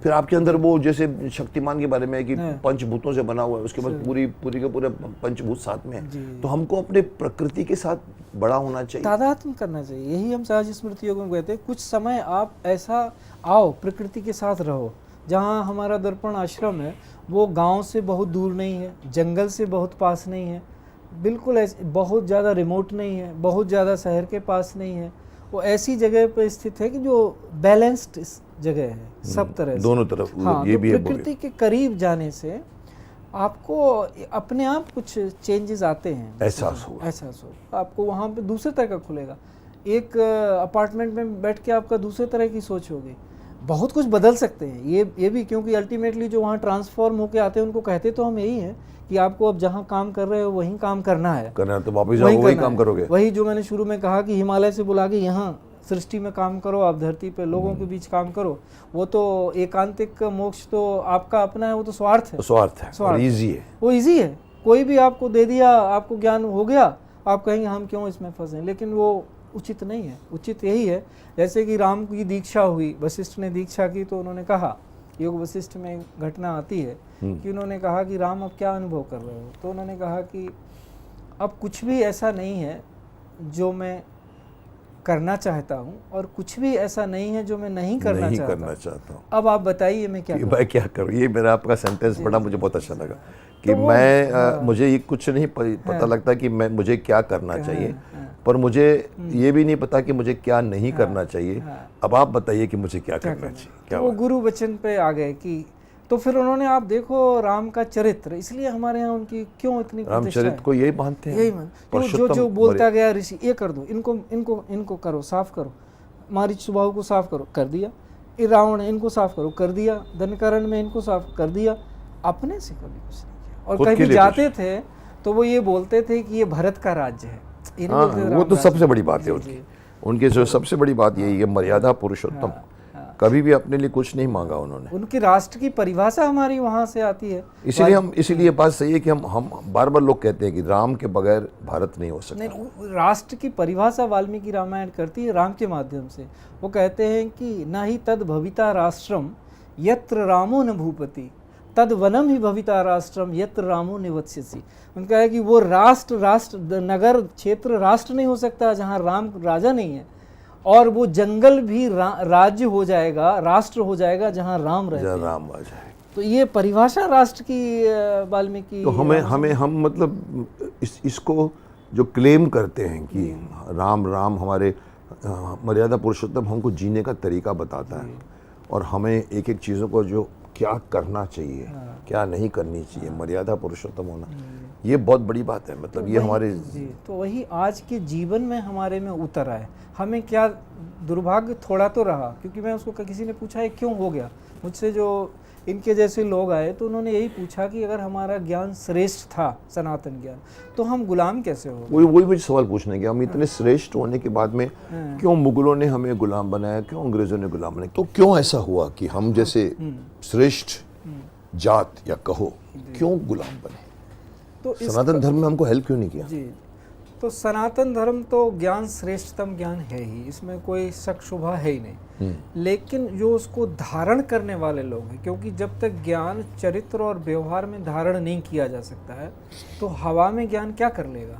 फिर आपके अंदर वो, जैसे शक्तिमान के बारे में है कि पंचभूतों से बना हुआ है, उसके बाद पूरी के पूरे पंचभूत साथ में है। तो हमको अपने प्रकृति के साथ बड़ा होना चाहिए, तादात्म्य करना चाहिए। यही हम सहज स्मृति योग में कहते हैं, कुछ समय आप ऐसा आओ, प्रकृति के साथ रहो। जहाँ हमारा दर्पण आश्रम है वो गांव से बहुत दूर नहीं है, जंगल से बहुत पास नहीं है, बिल्कुल ऐसे बहुत ज़्यादा रिमोट नहीं है, बहुत ज़्यादा शहर के पास नहीं है। वो ऐसी जगह पर स्थित है कि जो बैलेंस्ड जगह है सब तरह से, दोनों तरफ। हाँ, ये तो भी है प्रकृति के करीब जाने से आपको अपने आप कुछ चेंजेस आते हैं, एहसास हुआ। एहसास हो आपको, वहाँ पे दूसरे तरह का खुलेगा। एक अपार्टमेंट में बैठ के आपका दूसरे तरह की सोच होगी, बहुत कुछ बदल सकते हैं ये भी, क्योंकि अल्टीमेटली जो वहाँ ट्रांसफॉर्म होके आते हैं उनको कहते तो हम यही हैं कि आपको अब जहाँ काम कर रहे हो वहीं काम करना है, तो वापस जाओ वही काम करोगे। वही जो मैंने शुरू में कहा कि हिमालय से बुला के यहाँ सृष्टि में काम करो, आप धरती पे लोगों के बीच काम करो। वो तो एकांतिक मोक्ष तो आपका अपना है, वो तो स्वार्थ है, स्वार्थ है और इजी है, वो इजी है। कोई भी आपको दे दिया, आपको ज्ञान हो गया, आप कहेंगे हम क्यों इसमें फंसे, लेकिन वो उचित नहीं है। उचित यही है, जैसे कि राम की दीक्षा हुई, वशिष्ठ ने दीक्षा की, तो उन्होंने कहा, योग वशिष्ठ में घटना आती है कि उन्होंने कहा कि राम अब क्या अनुभव कर रहे हो, तो उन्होंने कहा कि अब कुछ भी ऐसा नहीं है जो मैं करना चाहता हूँ और कुछ भी ऐसा नहीं है जो मैं नहीं करना चाहता हूँ। अब आप बताइए मैं क्या करूँ। ये मेरा आपका सेंटेंस बड़ा मुझे बहुत अच्छा लगा कि मैं मुझे ये कुछ नहीं पता लगता कि मैं मुझे क्या करना चाहिए, पर मुझे ये भी नहीं पता कि मुझे क्या नहीं करना चाहिए। अब आप बताइए कि मुझे क्या करना चाहिए। क्या वो गुरु वचन पे आ गए कि, तो फिर उन्होंने, आप देखो राम का चरित्र, इसलिए हमारे यहाँ उनकी क्यों इतनी रामचरित्र को यही मानते हैं, यही मान जो बोलता गया ऋषि, ये कर दो, इनको करो, साफ करो, मारीच स्वभाव को साफ करो, कर दिया। ये रावण है, इनको साफ करो, कर दिया। दंडकारण्य में इनको साफ कर दिया। अपने से कभी कुछ नहीं किया। और कहीं भी जाते थे तो वो ये बोलते थे कि ये भरत का राज्य है। वो तो सबसे बड़ी बात है उनकी जो सबसे बड़ी बात यही है, मर्यादा पुरुषोत्तम। कभी भी अपने लिए कुछ नहीं मांगा उन्होंने। उनकी राष्ट्र की परिभाषा हमारी वहाँ से आती है। इसीलिए बात सही है कि हम बार बार लोग कहते हैं कि राम के बगैर भारत नहीं हो सकता। नहीं, राष्ट्र की परिभाषा वाल्मीकि रामायण करती है राम के माध्यम से। वो कहते हैं कि न ही तद भविता राष्ट्रम यत्र रामो न भूपति, तद वनम ही भविता राष्ट्रम यत्र रामो निवत्स्यसि। उनका है कि वो राष्ट्र नगर क्षेत्र राष्ट्र नहीं हो सकता जहाँ राम राजा नहीं है, और वो जंगल भी राज्य हो जाएगा, राष्ट्र हो जाएगा जहाँ राम रहते हैं। राम आ जाए। तो ये परिभाषा राष्ट्र की वाल्मीकि, तो हम मतलब इसको जो क्लेम करते हैं कि राम हमारे मर्यादा पुरुषोत्तम हमको जीने का तरीका बताता है, और हमें एक एक चीज़ों को जो क्या करना चाहिए, क्या नहीं करनी चाहिए, मर्यादा पुरुषोत्तम होना, ये बहुत बड़ी बात है। मतलब ये हमारे तो वही आज के जीवन में हमारे में उतर आए। हमें क्या दुर्भाग्य थोड़ा तो रहा, क्योंकि मैं उसको किसी ने पूछा है क्यों हो गया, मुझसे जो इनके जैसे लोग आए तो उन्होंने यही पूछा कि अगर हमारा ज्ञान श्रेष्ठ था, सनातन ज्ञान, तो हम गुलाम कैसे हो। वही मुझे सवाल पूछने के, हम इतने श्रेष्ठ होने के बाद में क्यों मुगलों ने हमें गुलाम बनाया, क्यों अंग्रेजों ने गुलाम बनाया, तो क्यों ऐसा हुआ कि हम जैसे श्रेष्ठ जात या कहो क्यों गुलाम बने। तो सनातन धर्म में हमको हेल्प क्यों नहीं किया। जी, तो सनातन धर्म तो ज्ञान श्रेष्ठतम ज्ञान है ही, इसमें कोई शक शुबा है ही नहीं। लेकिन जो उसको धारण करने वाले लोग हैं, क्योंकि जब तक ज्ञान चरित्र और व्यवहार में धारण नहीं किया जा सकता है तो हवा में ज्ञान क्या कर लेगा।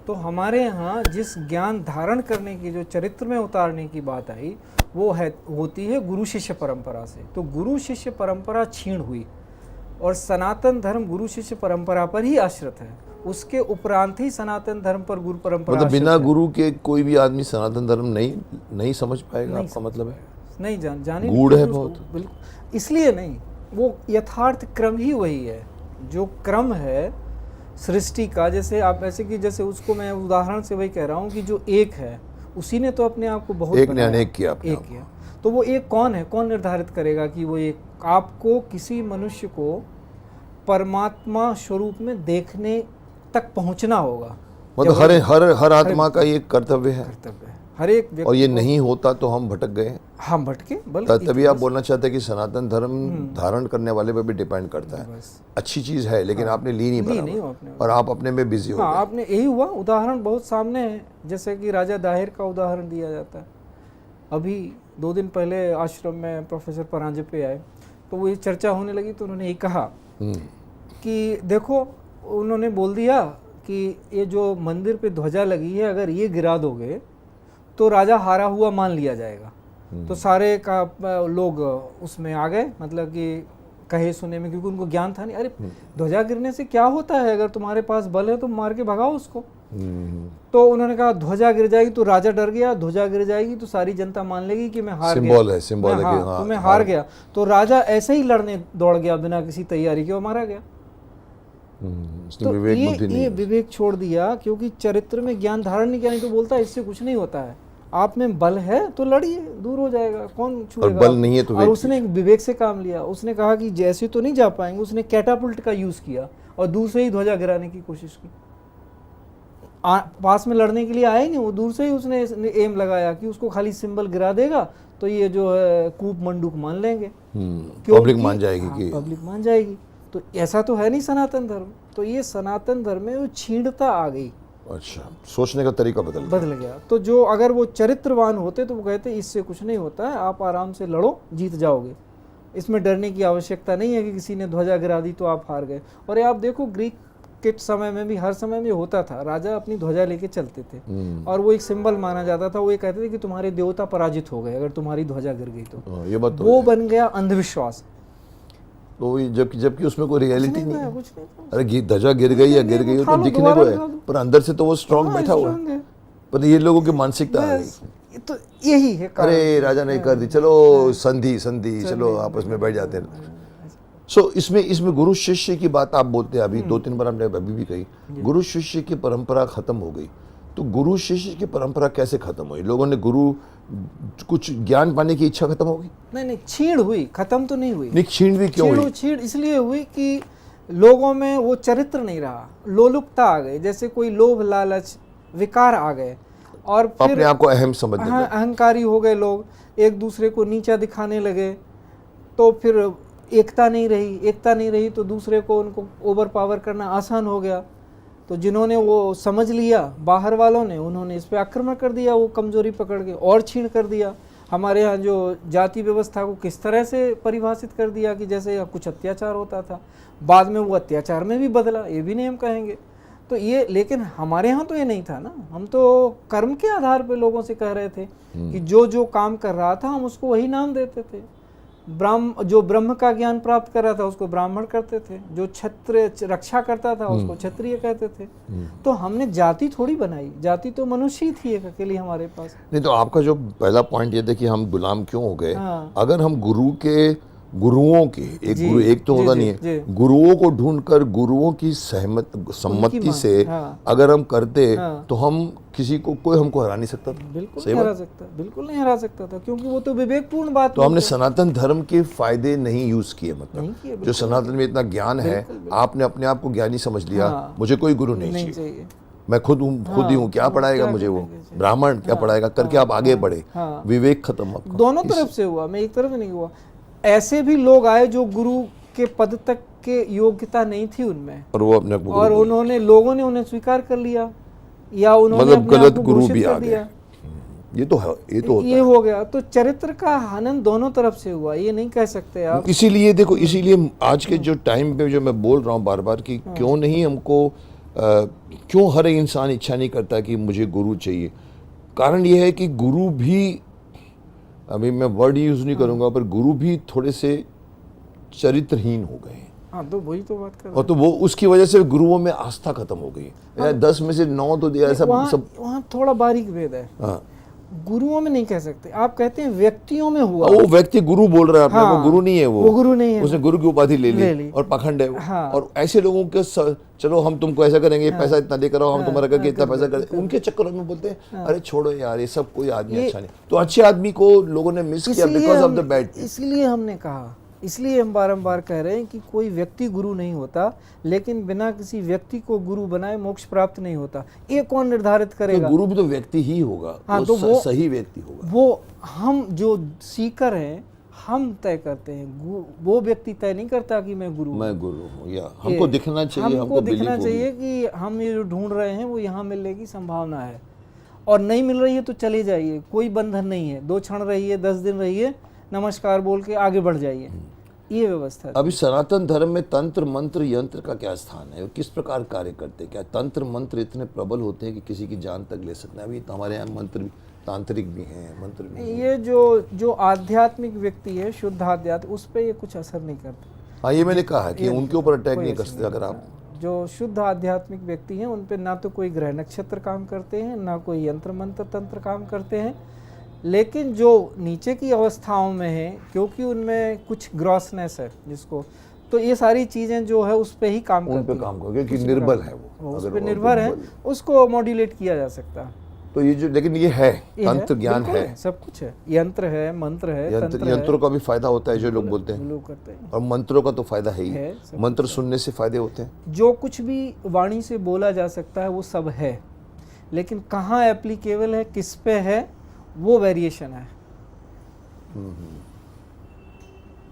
तो हमारे यहाँ जिस ज्ञान धारण करने की, जो चरित्र में उतारने की बात आई, वो होती है गुरु शिष्य परंपरा से। तो गुरु शिष्य परंपरा छीण हुई और सनातन धर्म गुरु शिष्य परंपरा पर ही आश्रित है। उसके उपरांत ही सनातन धर्म पर गुरु परंपरा, मतलब बिना गुरु के कोई भी आदमी सनातन धर्म नहीं समझ पाएगा। आपका मतलब है नहीं जाने गूढ़ है बहुत। बिल्कुल, इसलिए नहीं, वो यथार्थ क्रम ही वही है जो क्रम है सृष्टि का। जैसे आप ऐसे कि जैसे उसको मैं उदाहरण से वही कह रहा हूँ कि जो एक है उसी ने तो अपने आप को बहुत एक ने अनेक किया, तो वो एक कौन है, कौन निर्धारित करेगा कि वो एक। आपको किसी मनुष्य को परमात्मा स्वरूप में देखने तक पहुंचना होगा। मतलब हर आत्मा का ये कर्तव्य है हर एक व्यक्ति, और ये नहीं होता तो हम भटक गए। हम भटके, तभी आप बोलना चाहते हैं कि सनातन धर्म धारण करने वाले पे भी डिपेंड करता है। अच्छी चीज है, लेकिन आपने ली नहीं और आप अपने में बिजी हो गए। आपने यही हुआ। उदाहरण बहुत सामने है, जैसे कि राजा दाहिर का उदाहरण दिया जाता है। अभी 2 दिन पहले आश्रम में प्रोफेसर परांजपे आए तो वो ये चर्चा होने लगी, तो उन्होंने ये कहा कि देखो, उन्होंने बोल दिया कि ये जो मंदिर पे ध्वजा लगी है, अगर ये गिरा दोगे तो राजा हारा हुआ मान लिया जाएगा। तो सारे का लोग उसमें आ गए, मतलब कि कहे सुने में, क्योंकि उनको ज्ञान था नहीं। अरे ध्वजा गिरने से क्या होता है, अगर तुम्हारे पास बल है तो मार के भगाओ उसको। तो उन्होंने कहा ध्वजा गिर जाएगी तो राजा डर गया, ध्वजा गिर जाएगी तो सारी जनता मान लेगी कि मैं हार गया, सिंबल है तो मैं हार गया। तो राजा ऐसे ही लड़ने दौड़ गया बिना किसी तैयारी के, वो मारा गया। इसने तो विवेक बुद्धि नहीं ये है। विवेक छोड़ दिया, क्योंकि चरित्र में ज्ञान धारण नहीं किया, नहीं तो बोलता है इससे कुछ नहीं होता है, आप में बल है तो लड़िए, दूर हो जाएगा, कौन छुएगा। बल नहीं है तो और वेट उसने विवेक से काम लिया, उसने कहा कि जैसे तो नहीं जा पाएंगे, उसने कैटापुल्ट का यूज किया और दूर से ही ध्वजा गिराने की कोशिश की। पास में लड़ने के लिए आए नहीं, वो दूर से ही उसने एम लगाया कि उसको खाली सिंबल गिरा देगा तो ये जो है कूप मंडूक मान लेंगे, पब्लिक मान जाएगी कि पब्लिक मान जाएगी। तो ऐसा तो है नहीं सनातन धर्म। तो ये सनातन धर्म में वो छीणता आ गई। अच्छा, सोचने का तरीका बदल गया। तो जो अगर वो चरित्रवान होते तो वो कहते इससे कुछ नहीं होता है, आप आराम से लड़ो, जीत जाओगे, इसमें डरने की आवश्यकता नहीं है कि किसी ने ध्वजा गिरा दी तो आप हार गए। और ये आप देखो ग्रीक के समय में भी हर समय में होता था, राजा अपनी ध्वजा लेके चलते थे और वो एक सिंबल माना जाता था। वो ये कहते थे कि तुम्हारे देवता पराजित हो गए अगर तुम्हारी ध्वजा गिर गई तो। ये बात तो वो बन गया अंधविश्वास। तो जबकि उसमें कोई रियलिटी नहीं है। कुछ नहीं। अरे ध्वजा गिर गई या गिर गई तो दिखने को है, पर अंदर से तो वो स्ट्रांग बैठा हुआ है। पर ये लोगों की मानसिकता आ गई, तो यही है। अरे राजा ने कर दी, चलो संधि चलो आपस में बैठ जाते हैं। सो इसमें गुरु शिष्य की बात आप बोलते हैं, अभी 2-3 बार हमने अभी भी कही, गुरु शिष्य की परंपरा खत्म हो गई। तो गुरु शिष्य की परंपरा कैसे खत्म हुई? लोगों ने गुरु कुछ ज्ञान पाने की इच्छा खत्म हो गई? नहीं, छीण हुई, खत्म तो नहीं हुई। नहीं, छीण भी क्यों हुई? छीण इसलिए हुई कि लोगों में वो चरित्र नहीं रहा, लोलुपता आ गई, जैसे कोई लोभ लालच विकार आ गए और फिर अपने आप को अहम समझने लगे, अहंकारी हो गए लोग, एक दूसरे को नीचा दिखाने लगे। तो फिर एकता नहीं रही तो दूसरे को उनको ओवर पावर करना आसान हो गया। तो जिन्होंने वो समझ लिया बाहर वालों ने, उन्होंने इस पे आक्रमण कर दिया, वो कमजोरी पकड़ के और छीण कर दिया। हमारे यहाँ जो जाति व्यवस्था को किस तरह से परिभाषित कर दिया कि जैसे कुछ अत्याचार होता था, बाद में वो अत्याचार में भी बदला, ये भी नहीं हम कहेंगे। तो ये, लेकिन हमारे यहाँ तो ये नहीं था ना, हम तो कर्म के आधार पे लोगों से कह रहे थे कि जो काम कर रहा था हम उसको वही नाम देते थे। जो ब्रह्म का ज्ञान प्राप्त कर रहा था उसको ब्राह्मण करते थे, जो क्षत्रिय रक्षा करता था उसको क्षत्रिय कहते थे। तो हमने जाति थोड़ी बनाई, जाति तो मनुष्य ही थी एक अकेली हमारे पास। नहीं, तो आपका जो पहला पॉइंट ये था कि हम गुलाम क्यों हो गए। अगर हम गुरुओं के एक तो होता नहीं है, गुरुओं को ढूंढकर गुरुओं की सम्मति से अगर हम करते तो हम किसी को, कोई हमको हरा नहीं सकता था। बिल्कुल नहीं हरा सकता था, क्योंकि वो तो विवेकपूर्ण बात। तो हमने सनातन धर्म के फायदे नहीं यूज किए, मतलब जो सनातन में इतना ज्ञान है, आपने अपने आप को ज्ञानी समझ लिया, मुझे कोई गुरु नहीं चाहिए, मैं खुद ही हूँ, क्या पढ़ाएगा मुझे वो ब्राह्मण, क्या पढ़ाएगा करके आप आगे बढ़े। विवेक खत्म। दोनों तरफ से हुआ, मैं एक तरफ नहीं हुआ। ऐसे भी लोग आए जो गुरु के पद तक के योग्यता नहीं थी उनमें, और वो अपने और उन्होंने, लोगों ने उन्हें स्वीकार कर लिया, या उन्होंने मतलब गलत गुरु भी आ गया। ये तो है, ये हो गया। तो चरित्र का हनन दोनों तरफ से हुआ, ये नहीं कह सकते आप। इसीलिए देखो, इसीलिए आज के जो टाइम पे जो मैं बोल रहा हूँ बार बार कि क्यों नहीं हमको, क्यों हर इंसान इच्छा नहीं करता कि मुझे गुरु चाहिए। कारण ये है कि गुरु भी, अभी मैं वर्ड यूज नहीं करूंगा, पर गुरु भी थोड़े से चरित्रहीन हो गए। तो वही तो बात कर रहे हैं। और तो वो उसकी वजह से गुरुओं में आस्था खत्म हो गई। 10 में से 9 तो दिया सब। वहाँ थोड़ा बारीक भेद है। गुरुओं में नहीं कह सकते, आप कहते हैं व्यक्तियों में हुआ। वो व्यक्ति गुरु बोल रहा है अपने को, गुरु नहीं है वो गुरु नहीं है, उसने गुरु की उपाधि ले ली और पाखंड है। और ऐसे लोगों के चलो हम तुमको ऐसा करेंगे, पैसा इतना देकर आओ, हम तुम्हारा करके इतना पैसा करें, उनके चक्करों में बोलते हैं अरे छोड़ो यार, ये सब कोई आदमी अच्छा नहीं। तो अच्छे आदमी को लोगों ने मिस किया बिकॉज ऑफ द बैड। इसलिए हमने कहा, इसलिए हम बारंबार कह रहे हैं कि कोई व्यक्ति गुरु नहीं होता, लेकिन बिना किसी व्यक्ति को गुरु बनाए मोक्ष प्राप्त नहीं होता। ये कौन निर्धारित करेगा? तो गुरु भी तो व्यक्ति ही होगा। तो वो सही व्यक्ति होगा। वो हम जो सीकर हैं हम तय करते हैं, वो व्यक्ति तय नहीं करता कि मैं गुरु हूँ। या हमको दिखना चाहिए, हमको दिखना चाहिए कि हम ये जो ढूंढ रहे हैं वो यहाँ मिलने की संभावना है, और नहीं मिल रही है तो चले जाइए, कोई बंधन नहीं है। 2 क्षण रहिए, 10 दिन रहिए, नमस्कार बोल के आगे बढ़ जाइए, ये व्यवस्था है। अभी सनातन धर्म में तंत्र मंत्र यंत्र का क्या स्थान है? किस प्रकार कार्य करते हैं? क्या तंत्र मंत्र इतने प्रबल होते हैं कि किसी की जान तक ले सकते हैं? अभी तो हमारे यहाँ मंत्र भी, तांत्रिक भी हैं, मंत्र भी हैं। ये जो आध्यात्मिक व्यक्ति है, शुद्ध आध्यात्म, उस पर ये कुछ असर नहीं करता। हाँ, ये मैंने कहा कि उनके ऊपर अटैक नहीं कर सकते। अगर आप जो शुद्ध आध्यात्मिक व्यक्ति हैं उन पे ना तो कोई ग्रह नक्षत्र काम करते हैं, ना कोई यंत्र मंत्र तंत्र काम करते हैं। लेकिन जो नीचे की अवस्थाओं में है, क्योंकि उनमें कुछ ग्रॉसनेस है, जिसको तो ये सारी चीज़ें जो है उस पे ही काम उन करती पे काम करोगे कि निर्बल है वो, उस अगर पे वो निर्भर है, निर्बल उसको मॉड्यूलेट किया जा सकता है। तो ये जो, लेकिन ये है ये तंत्र ज्ञान बिल्कुल है, सब कुछ है, यंत्र है, मंत्र है, तंत्र यंत्रों का भी फायदा होता है जो लोग बोलते है, हैं, लोग करते हैं। और मंत्रों का तो फायदा है है, ही, सब मंत्र सुनने से फायदे होते हैं। जो कुछ भी वाणी से बोला जा सकता है वो सब है, लेकिन कहाँ एप्लीकेबल है, किस पे है, वो वेरिएशन है,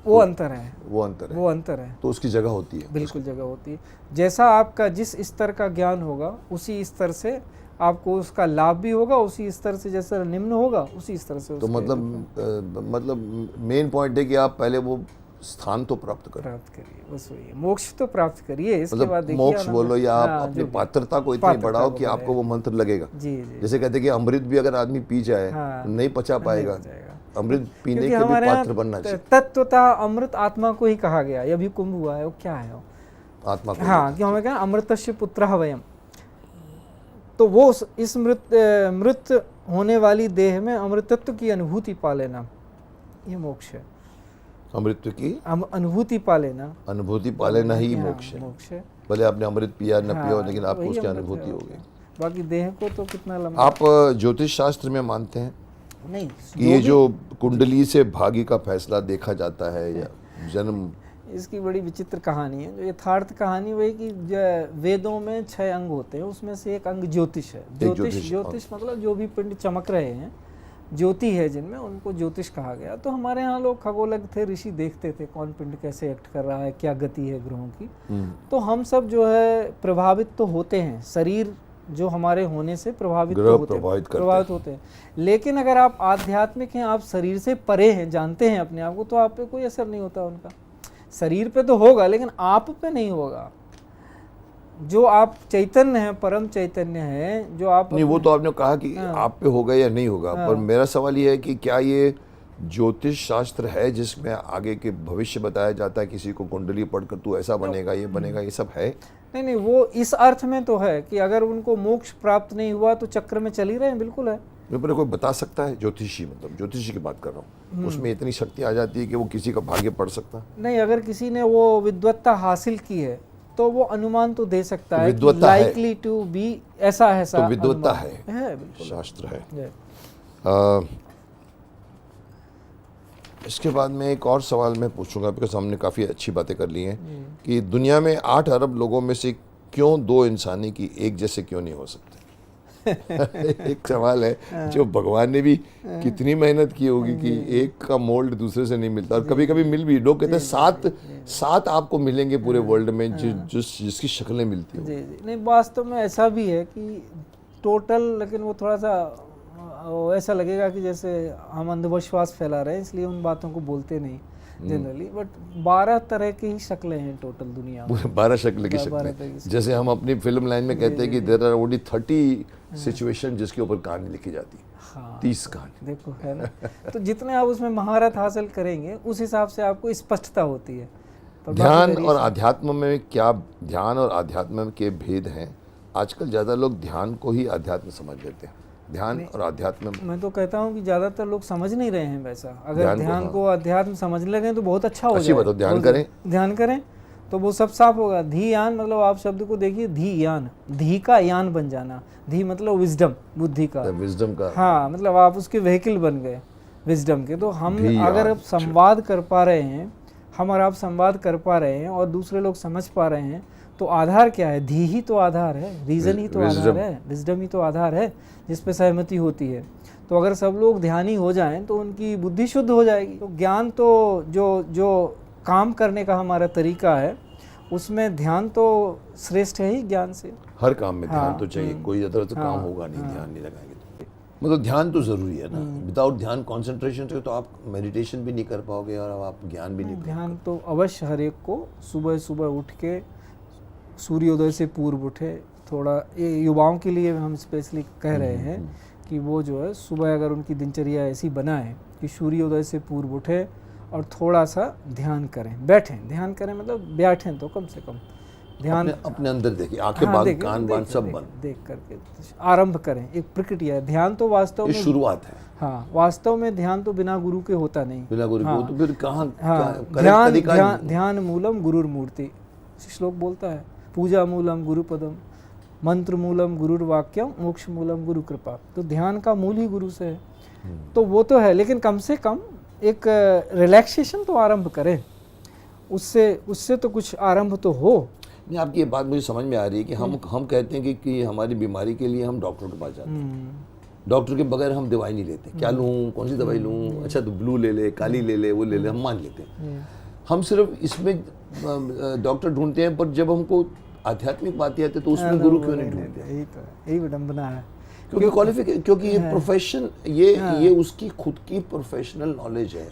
वो अंतर है, वो अंतर है, वो अंतर है। तो उसकी जगह होती है। बिल्कुल जगह होती है। जैसा आपका जिस स्तर का ज्ञान होगा उसी स्तर से आपको उसका लाभ भी होगा, उसी स्तर से जैसा निम्न होगा उसी स्तर से तो मतलब मेन पॉइंट है कि आप पहले वो स्थान तो प्राप्त करें, प्राप्त करिए, बस वही है, मोक्ष तो प्राप्त करिए। इसके बाद मतलब देखिए मोक्ष बोलो या आप हाँ, अपनी जो भी। पात्रता को इतनी पात्रता बढ़ाओ को कि आपको वो मंत्र लगेगा। जी जी, जैसे कहते हैं कि अमृत भी अगर आदमी पी जाए हाँ, नहीं पचा पाएगा, अमृत पीने क्योंकि के भी हमारे पात्र बनना यहाँ चाहिए। तत्वतः अमृत आत्मा को ही कहा गया, ये अभी कुंभ हुआ है, वो क्या है वो? आत्मा को हाँ, क्यों हमें क्या अमृतस्य पुत्रः वयम्, तो वो इस मृत होने वाली देह में अमृतत्व की अनुभूति पा लेना, ये मोक्ष है। अमृत की अनुभूति पा लेना, अनुभूति पा लेना ही मोक्ष है। मोक्ष है। भले आपने अमृत पिया न हाँ, पिया हो, लेकिन आपको वही उसकी अमृत अनुभूति है। हो गई। बाकी देह को तो कितना लंबा आप ज्योतिष शास्त्र में मानते हैं नहीं, कि ये जो कुंडली से भाग्य का फैसला देखा जाता है या जन्म, इसकी बड़ी विचित्र कहानी है। जो यथार्थ कहानी वही कि वेदों में 6 अंग होते हैं, उसमें से एक अंग ज्योतिष है। ज्योतिष मतलब जो भी पिंड चमक रहे हैं, ज्योति है जिनमें, उनको ज्योतिष कहा गया। तो हमारे यहाँ लोग खगोलज्ञ थे, ऋषि देखते थे कौन पिंड कैसे एक्ट कर रहा है, क्या गति है ग्रहों की। तो हम सब जो है प्रभावित तो होते हैं, शरीर जो हमारे होने से प्रभावित तो होते हैं। लेकिन अगर आप आध्यात्मिक हैं, आप शरीर से परे हैं, जानते हैं अपने आप को, तो आप पे कोई असर नहीं होता उनका। शरीर पे तो होगा लेकिन आप पे नहीं होगा। जो आप चैतन्य हैं, परम चैतन्य हैं, जो आप नहीं, वो तो आपने कहा कि आप पे होगा या नहीं होगा, पर मेरा सवाल ये है कि क्या ये ज्योतिष शास्त्र है जिसमें आगे के भविष्य बताया जाता है, किसी को कुंडली पढ़कर तू ऐसा बनेगा, ये बनेगा, ये सब है? नहीं, वो इस अर्थ में तो है कि अगर उनको मोक्ष प्राप्त नहीं हुआ तो चक्र में चल ही रहे हैं, बिल्कुल है। मेरे कोई बता सकता है? ज्योतिषी, मतलब ज्योतिषी की बात कर रहा हूँ, उसमें इतनी शक्ति आ जाती है कि वो किसी का भाग्य पढ़ सकता? नहीं, अगर किसी ने वो विद्वत्ता हासिल की है तो वो अनुमान तो दे सकता है कि लाइकली टू बी ऐसा है। तो विद्वत्ता है, बिल्कुल शास्त्र है। इसके बाद में एक और सवाल मैं पूछूंगा, बिकॉज हमने काफ़ी अच्छी बातें कर ली हैं कि दुनिया में 8 अरब लोगों में से क्यों 2 इंसानी की एक जैसे क्यों नहीं हो सकते? एक सवाल है जो भगवान ने भी कितनी मेहनत की होगी कि एक का मोल्ड दूसरे से नहीं मिलता, और कभी कभी मिल भी, लोग कहते हैं 7 आपको मिलेंगे पूरे वर्ल्ड में जिसकी शक्लें मिलती हो। जी जी, नहीं, वास्तव में ऐसा भी है कि टोटल, लेकिन वो थोड़ा सा ऐसा लगेगा कि जैसे हम अंधविश्वास फैला रहे हैं, इसलिए उन बातों को बोलते नहीं जनरली, बट 12 तरह की ही शक्लें हैं टोटल दुनिया में। 12 शक्ल की शक्लें, जैसे हम अपनी फिल्म लाइन में कहते हैं कि देयर आर ओनली 30 सिचुएशन जिसके ऊपर कहानी लिखी जाती है। हाँ, 30 कहानी, देखो है ना। तो जितने आप उसमें महारत हासिल करेंगे उस हिसाब से आपको स्पष्टता होती है। ध्यान और अध्यात्म में क्या, ध्यान और अध्यात्म के भेद हैं? आजकल ज़्यादा लोग ध्यान को ही अध्यात्म समझ लेते हैं। ध्यान और अध्यात्म, मैं तो कहता हूँ कि ज़्यादातर लोग समझ नहीं रहे हैं वैसा। अगर ध्यान को अध्यात्म समझने लगे तो बहुत अच्छा हो जाएगा। ध्यान करें तो वो सब साफ होगा। धी-यान मतलब आप शब्द को देखिए, धी-यान, धी का यान बन जाना। धी मतलब विजडम, बुद्धि का, विजडम का, हाँ, मतलब आप उसके व्हीकल बन गए विजडम के। तो हम अगर अब संवाद कर पा रहे हैं, हम और आप संवाद कर पा रहे हैं और दूसरे लोग समझ पा रहे हैं, तो आधार क्या है? धी ही तो आधार है, रीजन ही तो आधार है, विजडम ही तो आधार है जिस पे सहमति होती है। तो अगर सब लोग ध्यानी हो जाएं तो उनकी बुद्धि शुद्ध हो जाएगी। तो ज्ञान तो जो काम करने का हमारा तरीका है उसमें ध्यान तो श्रेष्ठ है ही ज्ञान से। हर काम में ध्यान तो चाहिए, कोई अदर तो काम होगा नहीं ध्यान नहीं लगाएंगे तो। मतलब ध्यान तो जरूरी है ना, विदाउट ध्यान कंसंट्रेशन से तो आप मेडिटेशन भी नहीं कर पाओगे और आप ज्ञान भी नहीं। ध्यान तो अवश्य हर एक को सुबह सुबह उठ के सूर्योदय से पूर्व उठे। थोड़ा ये युवाओं के लिए हम स्पेशली कह रहे हैं कि वो जो है सुबह अगर उनकी दिनचर्या ऐसी बनाए कि सूर्योदय से पूर्व उठे और थोड़ा सा ध्यान करें, बैठें, ध्यान करें मतलब बैठें तो कम से कम ध्यान अपने अंदर देखिए, आंखें हाँ, बंद, देखें, कान बंद, सब बंद। देख करके आरंभ करें। एक प्रक्रिया है। ध्यान तो वास्तव ये में शुरुआत है। हाँ, वास्तव में ध्यान तो बिना गुरु के होता नहीं। बिना गुरु हाँ, को तो फिर कहाँ हाँ, correct तरीका ध्यान मूलम गुरुर मूर्ति, श्लोक बोलता है। पूजा मूलम गुरुपदम, मंत्र मूलम गुरुर वाक्यम, मोक्ष मूलम गुरु कृपा। तो ध्यान का मूल ही गुरु से है। तो वो तो है, लेकिन कम से कम एक रिलैक्सेशन तो आरंभ करें, उससे तो कुछ आरंभ तो हो। नहीं, आपकी ये बात मुझे समझ में आ रही है कि हम कहते हैं कि हमारी बीमारी के लिए हम डॉक्टर के पास जाते हैं, डॉक्टर के बगैर हम दवाई नहीं लेते। क्या लूँ, कौन सी दवाई लूँ, अच्छा तो ब्लू ले ले, काली ले ले, वो ले ले, हम मान लेते हैं। हम सिर्फ इसमें डॉक्टर ढूंढते हैं, पर जब हमको आध्यात्मिक बातें आती है तो उसमें गुरु क्यों नहीं ढूंढते? यही विडंबना है। क्योंकि ये प्रोफेशन, ये उसकी खुद की प्रोफेशनल नॉलेज है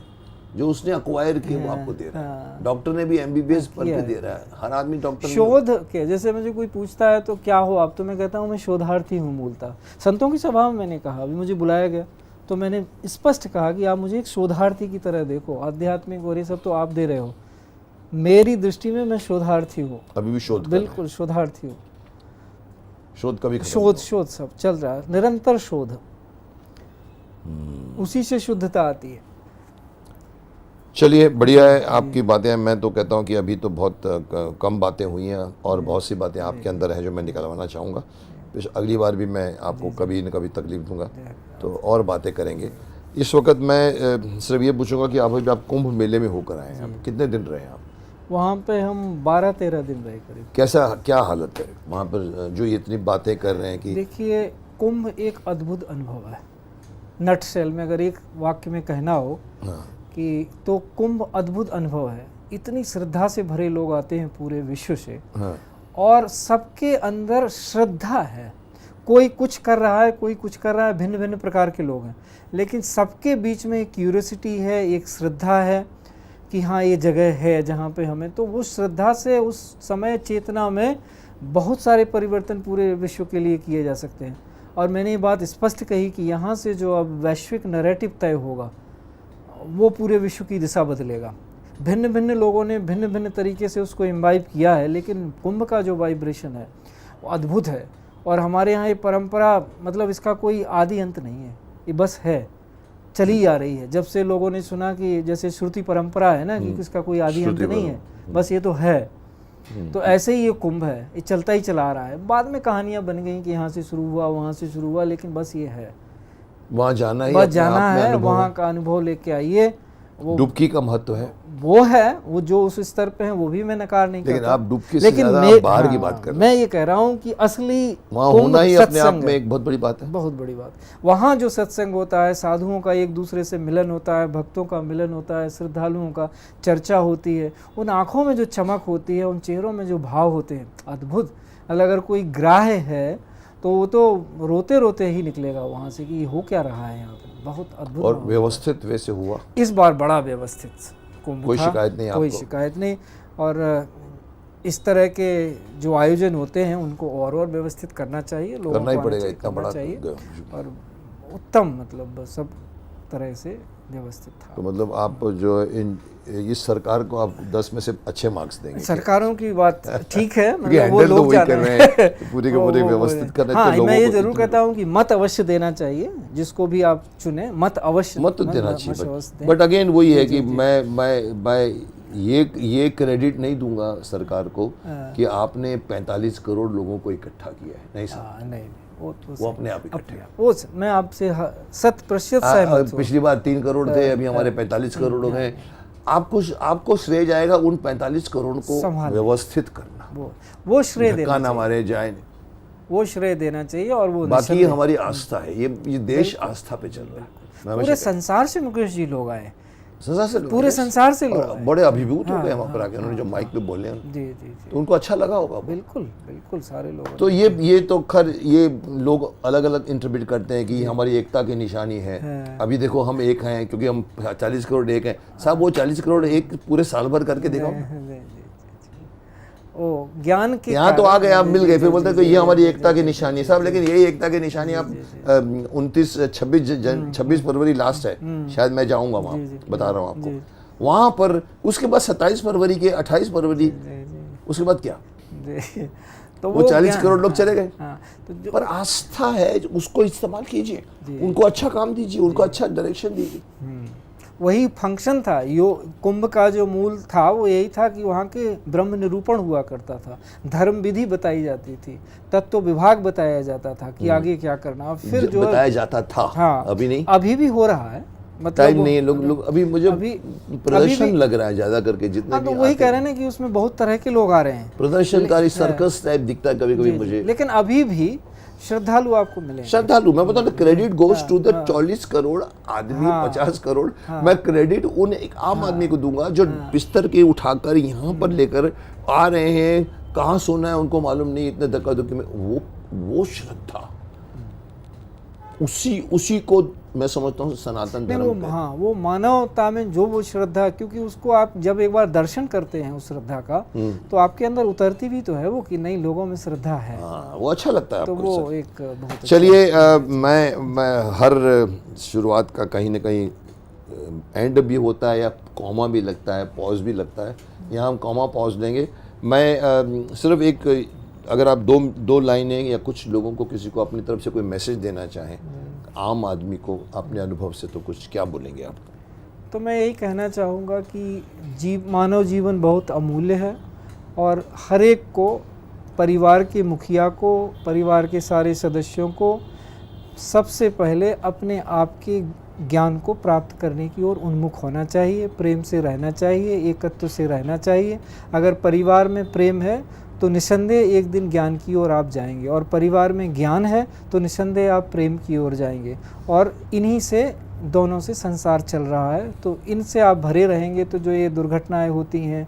जो उसने अक्वायर की, वो आपको दे रहा है। डॉक्टर ने भी MBBS पढ़ के दे रहा है, हर आदमी डॉक्टर शोध के। जैसे मुझे कोई पूछता है तो क्या हो आप, तो मैं कहता हूँ मैं शोधार्थी हूँ मूलतः। संतों की सभा में मैंने कहा, अभी मुझे बुलाया गया तो मैंने स्पष्ट कहा कि आप मुझे एक शोधार्थी की तरह देखो। आध्यात्मिक और ये सब तो आप दे रहे हो, मेरी दृष्टि में मैं शोधार्थी हूँ। अभी भी शोध, बिल्कुल शोधार्थी हूँ। शोध कभी शोध सब चल रहा है, निरंतर शोध, उसी से शुद्धता आती है। चलिए, बढ़िया है आपकी बातें। मैं तो कहता हूँ कि अभी तो बहुत कम बातें हुई हैं और बहुत सी बातें आपके अंदर हैं जो मैं निकलवाना चाहूँगा। अगली बार भी मैं आपको कभी न कभी तकलीफ दूंगा तो और बातें करेंगे। इस वक्त मैं सिर्फ ये पूछूंगा कि आप कुंभ मेले में होकर आए हैं, आप कितने दिन रहे हैं? आप वहाँ पे हम 12-13 दिन रहे करीब। कैसा, क्या हालत है वहाँ पर जो ये इतनी बातें कर रहे हैं? कि देखिए, कुंभ एक अद्भुत अनुभव है। नटशेल में अगर एक वाक्य में कहना हो कि तो कुंभ अद्भुत अनुभव है। इतनी श्रद्धा से भरे लोग आते हैं पूरे विश्व से, और सबके अंदर श्रद्धा है। कोई कुछ कर रहा है, कोई कुछ कर रहा है, भिन्न भिन्न प्रकार के लोग हैं, लेकिन सबके बीच में एक क्यूरियोसिटी है, एक श्रद्धा है कि हाँ ये जगह है जहाँ पे हमें। तो वो श्रद्धा से उस समय चेतना में बहुत सारे परिवर्तन पूरे विश्व के लिए किए जा सकते हैं। और मैंने ये बात स्पष्ट कही कि यहाँ से जो अब वैश्विक नैरेटिव तय होगा वो पूरे विश्व की दिशा बदलेगा। भिन्न भिन्न लोगों ने भिन्न भिन्न तरीके से उसको इम्बाइब किया है, लेकिन कुंभ का जो वाइब्रेशन है वो अद्भुत है। और हमारे यहाँ ये परंपरा, मतलब इसका कोई आदि अंत नहीं है, ये बस है, चली आ रही है। जब से लोगों ने सुना कि जैसे श्रुति परंपरा है ना कि इसका कोई आदि अंत नहीं है, बस ये तो है। तो ऐसे ही ये कुंभ है, ये चलता ही चला आ रहा है। बाद में कहानियाँ बन गई कि यहाँ से शुरू हुआ, वहाँ से शुरू हुआ, लेकिन बस ये है, वहाँ जाना है, बस जाना है, वहाँ का अनुभव लेके आइए। वो डुबकी का महत्व है, वो है, वो जो उस स्तर पे है वो भी मैं नकार नहीं करता। लेकिन आप डुबकी से ज़्यादा बाहर की बात कर रहे हैं। मैं ये कह रहा हूँ कि असली वहाँ होना ही अपने आप में एक बहुत बड़ी बात है, बहुत बड़ी बात। वहाँ जो सत्संग होता है, साधुओं का एक दूसरे से मिलन होता है, भक्तों का मिलन होता है, श्रद्धालुओं का चर्चा होती है, उन आँखों में जो चमक होती है, उन चेहरों में जो भाव होते हैं, अद्भुत। अगर कोई ग्राह्य है तो वो तो रोते रोते ही निकलेगा वहाँ से कि हो क्या रहा है यहाँ पे। बहुत अद्भुत और व्यवस्थित वैसे हुआ इस बार, बड़ा व्यवस्थित कुंभ, कोई शिकायत नहीं, कोई शिकायत नहीं। और इस तरह के जो आयोजन होते हैं उनको और व्यवस्थित करना चाहिए, लोगों करना ही पड़ेगा, इतना बड़ा चाहिए, और उत्तम, मतलब सब तरह से व्यवस्थित था। तो मतलब आप जो इस सरकार को आप 10 में से अच्छे मार्क्स देंगे? सरकारों की बात ठीक है, मतलब वो लोग कर रहे हैं, पूरे के पूरे व्यवस्थित कर रहे हैं। हाँ, मैं ये जरूर कहता हूँ कि मत अवश्य देना चाहिए, जिसको भी आप चुने, मत अवश्य मत देना चाहिए। बट अगेन वही है कि मैं ये क्रेडिट नहीं दूंगा सरकार को कि आपने 45 करोड़ लोगों को इकट्ठा किया है। नहीं सर, नहीं, वो अपने आप इकट्ठे। वो मैं आपसे 100% सहमत हूं। पिछली बार 3 करोड़ थे, अभी हमारे 45 करोड़ हो गए। आपको श्रेय जाएगा उन 45 करोड़ को व्यवस्थित करना, वो श्रेय देना ना हमारे जाए, वो श्रेय देना चाहिए। और वो बाकी हमारी आस्था है, ये देश आस्था पे चल रहा है। पूरे संसार से मुकेश जी लोग आए, संसार से, पूरे संसार से लोग बड़े अभिभूत हो गए वहाँ पर आके, उन्होंने जो माइक पे बोले हैं, जी, तो उनको अच्छा लगा होगा। बिल्कुल बिल्कुल, सारे लोग। तो ये तो खैर ये लोग अलग अलग इंटरप्रेट करते हैं कि हमारी एकता की निशानी है। अभी देखो हम एक हैं क्योंकि हम 40 करोड़ एक हैं। साहब वो 40 करोड़ एक पूरे साल भर करके देखो, ओ ज्ञान के यहाँ तो आ गए, आप मिल गए, फिर बोलते हैं कि ये हमारी एकता की निशानी है। साहब लेकिन यही एकता की निशानी आप 26 फरवरी लास्ट है, शायद मैं जाऊंगा वहाँ, बता रहा हूँ आपको, वहाँ पर उसके बाद 27 फरवरी के 28 फरवरी, उसके बाद क्या? जी। तो वो 40 करोड़ लोग चले गए। हाँ, तो पर आस्था है, उसको इस्तेमाल कीजिए, उनको अच्छा काम दीजिए, उनको अच्छा डायरेक्शन दीजिए। वही फंक्शन था। यो कुंभ का जो मूल था वो यही था कि वहाँ के ब्रह्म निरूपण हुआ करता था, धर्म विधि बताई जाती थी, तत्व विभाग बताया जाता था कि आगे क्या करना। फिर जो बताया जाता था। हाँ, अभी नहीं, अभी भी हो रहा है, मतलब टाइम नहीं है। लोग अभी मुझे प्रदर्शन लग रहा है ज्यादा करके, जितने तो वही कह रहे हैं ना कि उसमें बहुत तरह के लोग आ रहे हैं, प्रदर्शनकारी सर्कस टाइप दिखता है कभी कभी मुझे। लेकिन अभी भी श्रद्धालु आपको मिलेंगे। श्रद्धालु, मैं बताऊं, credit goes to the 40 crore आदमी, 50 करोड़। मैं क्रेडिट उन एक आम आदमी को दूंगा जो बिस्तर के उठाकर यहाँ पर लेकर आ रहे हैं। कहाँ सोना है उनको मालूम नहीं, इतने धक्का धुक्की में। वो श्रद्धा, उसी को मैं समझता हूँ सनातन धर्म पे। हाँ, वो मानवता में जो वो श्रद्धा, क्योंकि उसको आप जब एक बार दर्शन करते हैं उस श्रद्धा का, तो आपके अंदर उतरती भी तो है वो कि नहीं, लोगों में श्रद्धा है। हाँ, वो अच्छा लगता है तो आपको। वो एक बहुत चलिए, मैं हर शुरुआत का कहीं ना कहीं एंड भी होता है, या कॉमा भी लगता है, पॉज भी लगता है। यहाँ हम कॉमा पॉज देंगे। मैं सिर्फ एक, अगर आप दो लाइनें या कुछ लोगों को, किसी को अपनी तरफ से कोई मैसेज देना चाहें आम आदमी को अपने अनुभव से, तो कुछ क्या बोलेंगे आप? तो मैं यही कहना चाहूँगा कि मानव जीवन बहुत अमूल्य है, और हर एक को, परिवार के मुखिया को, परिवार के सारे सदस्यों को सबसे पहले अपने आप के ज्ञान को प्राप्त करने की ओर उन्मुख होना चाहिए, प्रेम से रहना चाहिए, एकत्व से रहना चाहिए। अगर परिवार में प्रेम है तो निसंदेह एक दिन ज्ञान की ओर आप जाएंगे, और परिवार में ज्ञान है तो निसंदेह आप प्रेम की ओर जाएंगे, और इन्हीं से, दोनों से संसार चल रहा है। तो इनसे आप भरे रहेंगे तो जो ये दुर्घटनाएं होती हैं,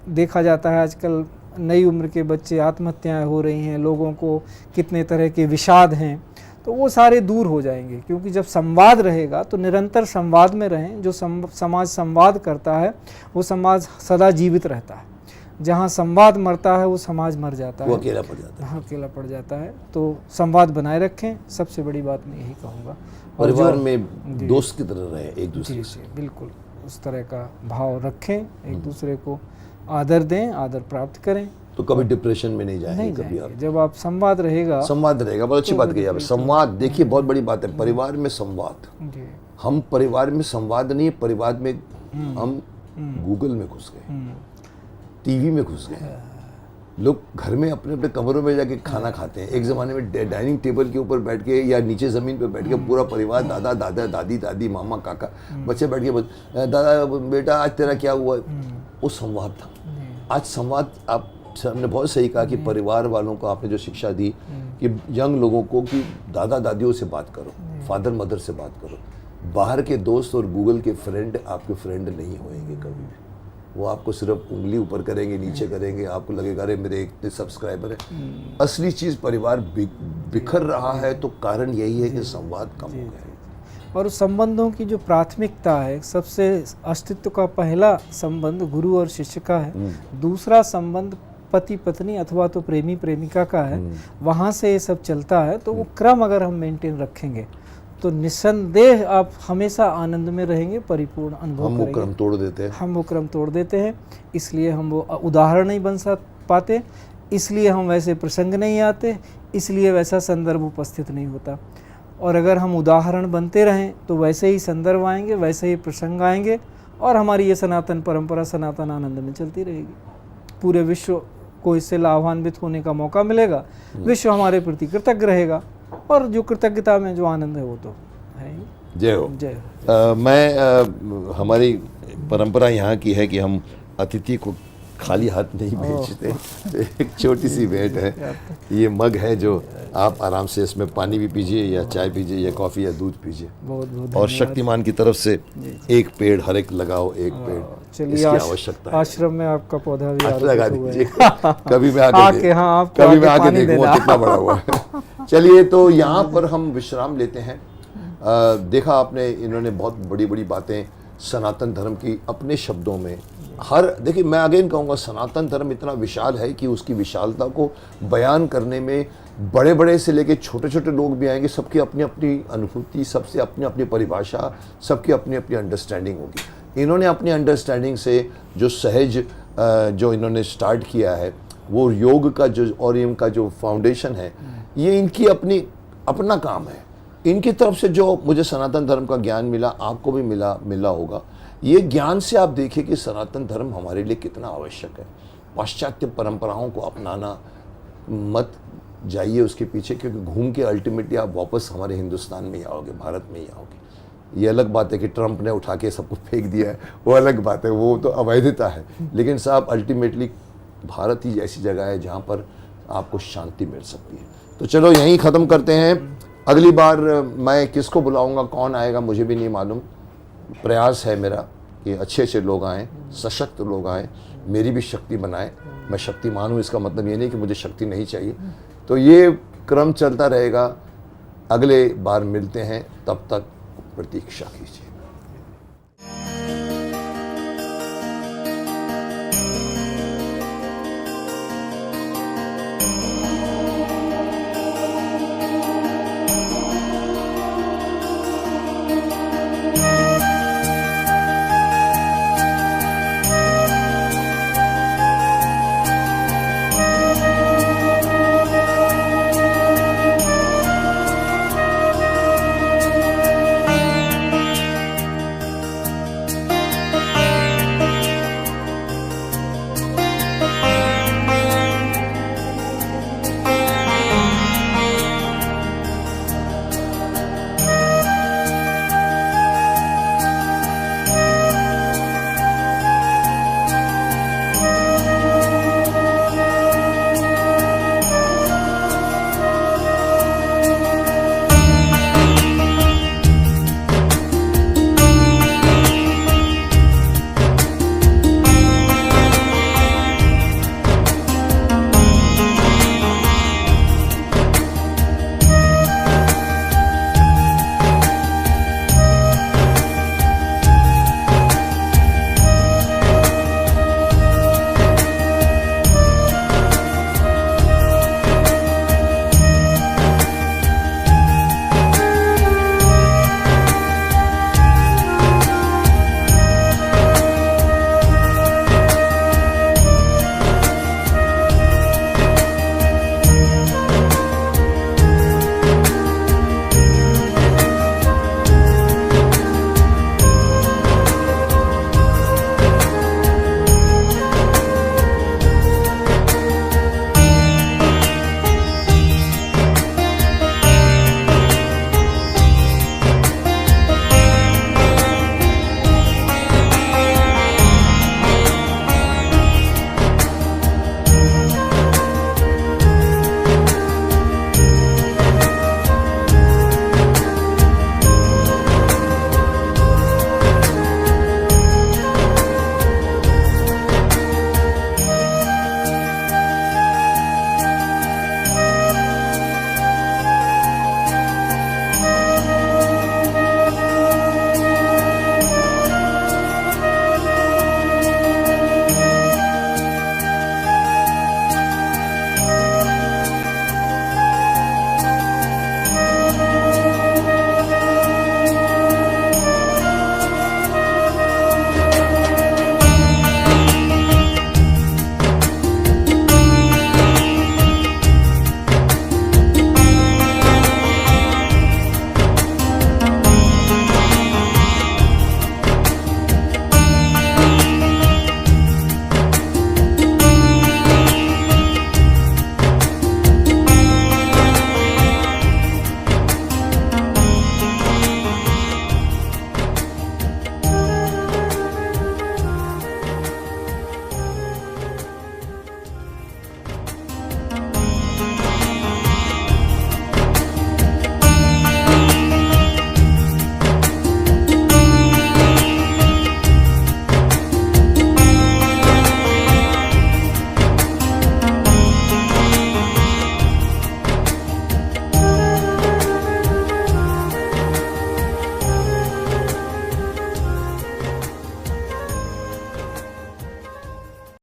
देखा जाता है आजकल नई उम्र के बच्चे आत्महत्याएं हो रही हैं, लोगों को कितने तरह के विषाद हैं, तो वो सारे दूर हो जाएंगे। क्योंकि जब संवाद रहेगा तो निरंतर संवाद में रहें। जो समाज संवाद करता है वो समाज सदा जीवित रहता है। जहाँ संवाद मरता है वो समाज मर जाता है, वो अकेला पड़ जाता है। हाँ, अकेला पड़ जाता है। तो संवाद बनाए रखें, सबसे बड़ी बात मैं यही कहूँगा। परिवार में दोस्त की तरह रहे एक दूसरे से, बिल्कुल उस तरह का भाव रखें, एक दूसरे को आदर दें, आदर प्राप्त करें, तो कभी डिप्रेशन में नहीं जाएंगे। कभी आप, जब आप संवाद रहेगा बहुत अच्छी बात कही आप। संवाद, देखिए बहुत बड़ी बात है, परिवार में संवाद। हम परिवार में संवाद नहीं, परिवार में हम गूगल में घुस गए, टीवी में घुस गए। लोग घर में अपने अपने कमरों में जाके खाना खाते हैं। एक ज़माने में डाइनिंग टेबल के ऊपर बैठ के या नीचे ज़मीन पे बैठ के पूरा परिवार, दादा दादा, दादी दादी, मामा काका, बच्चे बैठ के, दादा बेटा आज तेरा क्या हुआ, वो संवाद था। आज संवाद, आप हमने बहुत सही कहा कि परिवार वालों को आपने जो शिक्षा दी कि यंग लोगों को कि दादा दादियों से बात करो, फादर मदर से बात करो। बाहर के दोस्त और गूगल के फ्रेंड आपके फ्रेंड नहीं होंगे कभी भी। वो आपको सिर्फ उंगली ऊपर करेंगे, नीचे करेंगे, आपको लगेगा अरे मेरे इतने सब्सक्राइबर है। असली चीज़, परिवार बिखर रहा है तो कारण यही है कि संवाद कम हो गया है। और संबंधों की जो प्राथमिकता है, सबसे अस्तित्व का पहला संबंध गुरु और शिष्य का है, दूसरा संबंध पति पत्नी अथवा तो प्रेमी प्रेमिका का है। वहाँ से ये सब चलता है। तो वो क्रम अगर हम मेंटेन रखेंगे तो निसंदेह आप हमेशा आनंद में रहेंगे, परिपूर्ण अनुभव करेंगे। हम वो क्रम तोड़ देते हैं, हम वो क्रम तोड़ देते हैं। इसलिए हम वो उदाहरण नहीं बन पाते, इसलिए हम वैसे प्रसंग नहीं आते, इसलिए वैसा संदर्भ उपस्थित नहीं होता। और अगर हम उदाहरण बनते रहें तो वैसे ही संदर्भ आएंगे, वैसे ही प्रसंग आएंगे, और हमारी ये सनातन परंपरा सनातन आनंद में चलती रहेगी। पूरे विश्व को इससे लाभान्वित होने का मौका मिलेगा। विश्व हमारे प्रति कृतज्ञ रहेगा, और जो कृतज्ञता में जो आनंद है वो तो है ही। जय हो। जय हो। हमारी परंपरा यहाँ की है कि हम अतिथि को खाली हाथ नहीं भेजते। एक छोटी सी भेंट है, ये मग है जो आप आराम से इसमें पानी भी पीजिए, या चाय पीजिए, या कॉफ़ी या दूध पीजिए। बहुत बहुत और शक्तिमान की तरफ से एक पेड़, हर एक लगाओ एक पेड़, चलिए आवश्यकता है। आश्रम में आपका पौधा भी लगा दीजिए। कभी मैं आके हाँ, कभी मैं आके देखूंगा कितना बड़ा हुआ है। चलिए, तो यहाँ पर हम विश्राम लेते हैं। देखा आपने, इन्होंने बहुत बड़ी बड़ी बातें सनातन धर्म की अपने शब्दों में। देखिए, मैं अगेन कहूँगा, सनातन धर्म इतना विशाल है कि उसकी विशालता को बयान करने में बड़े बड़े से लेके छोटे छोटे लोग भी आएंगे। सबकी अपनी अपनी अनुभूति, सबसे अपनी अपनी परिभाषा, सबकी अपनी अपनी अंडरस्टैंडिंग होगी। इन्होंने अपनी अंडरस्टैंडिंग से जो सहज जो इन्होंने स्टार्ट किया है, वो योग का जो और इनका जो फाउंडेशन है, ये इनकी अपना काम है। इनकी तरफ से जो मुझे सनातन धर्म का ज्ञान मिला, आपको भी मिला होगा, ये ज्ञान से आप देखिए कि सनातन धर्म हमारे लिए कितना आवश्यक है। पाश्चात्य परंपराओं को अपनाना मत जाइए उसके पीछे, क्योंकि घूम के अल्टीमेटली आप वापस हमारे हिंदुस्तान में ही आओगे, भारत में ही आओगे। ये अलग बात है कि ट्रंप ने उठा के सब कुछ फेंक दिया है, वो अलग बात है, वो तो अवैधता है। लेकिन साहब अल्टीमेटली भारत ही ऐसी जगह है जहाँ पर आपको शांति मिल सकती है। तो चलो यहीं ख़त्म करते हैं। अगली बार मैं किसको बुलाऊंगा, कौन आएगा, मुझे भी नहीं मालूम। प्रयास है मेरा कि अच्छे लोग आएँ, सशक्त लोग आएँ, मेरी भी शक्ति बनाए। मैं शक्तिमान हूँ, इसका मतलब ये नहीं कि मुझे शक्ति नहीं चाहिए। तो ये क्रम चलता रहेगा। अगले बार मिलते हैं, तब तक प्रतीक्षा कीजिए।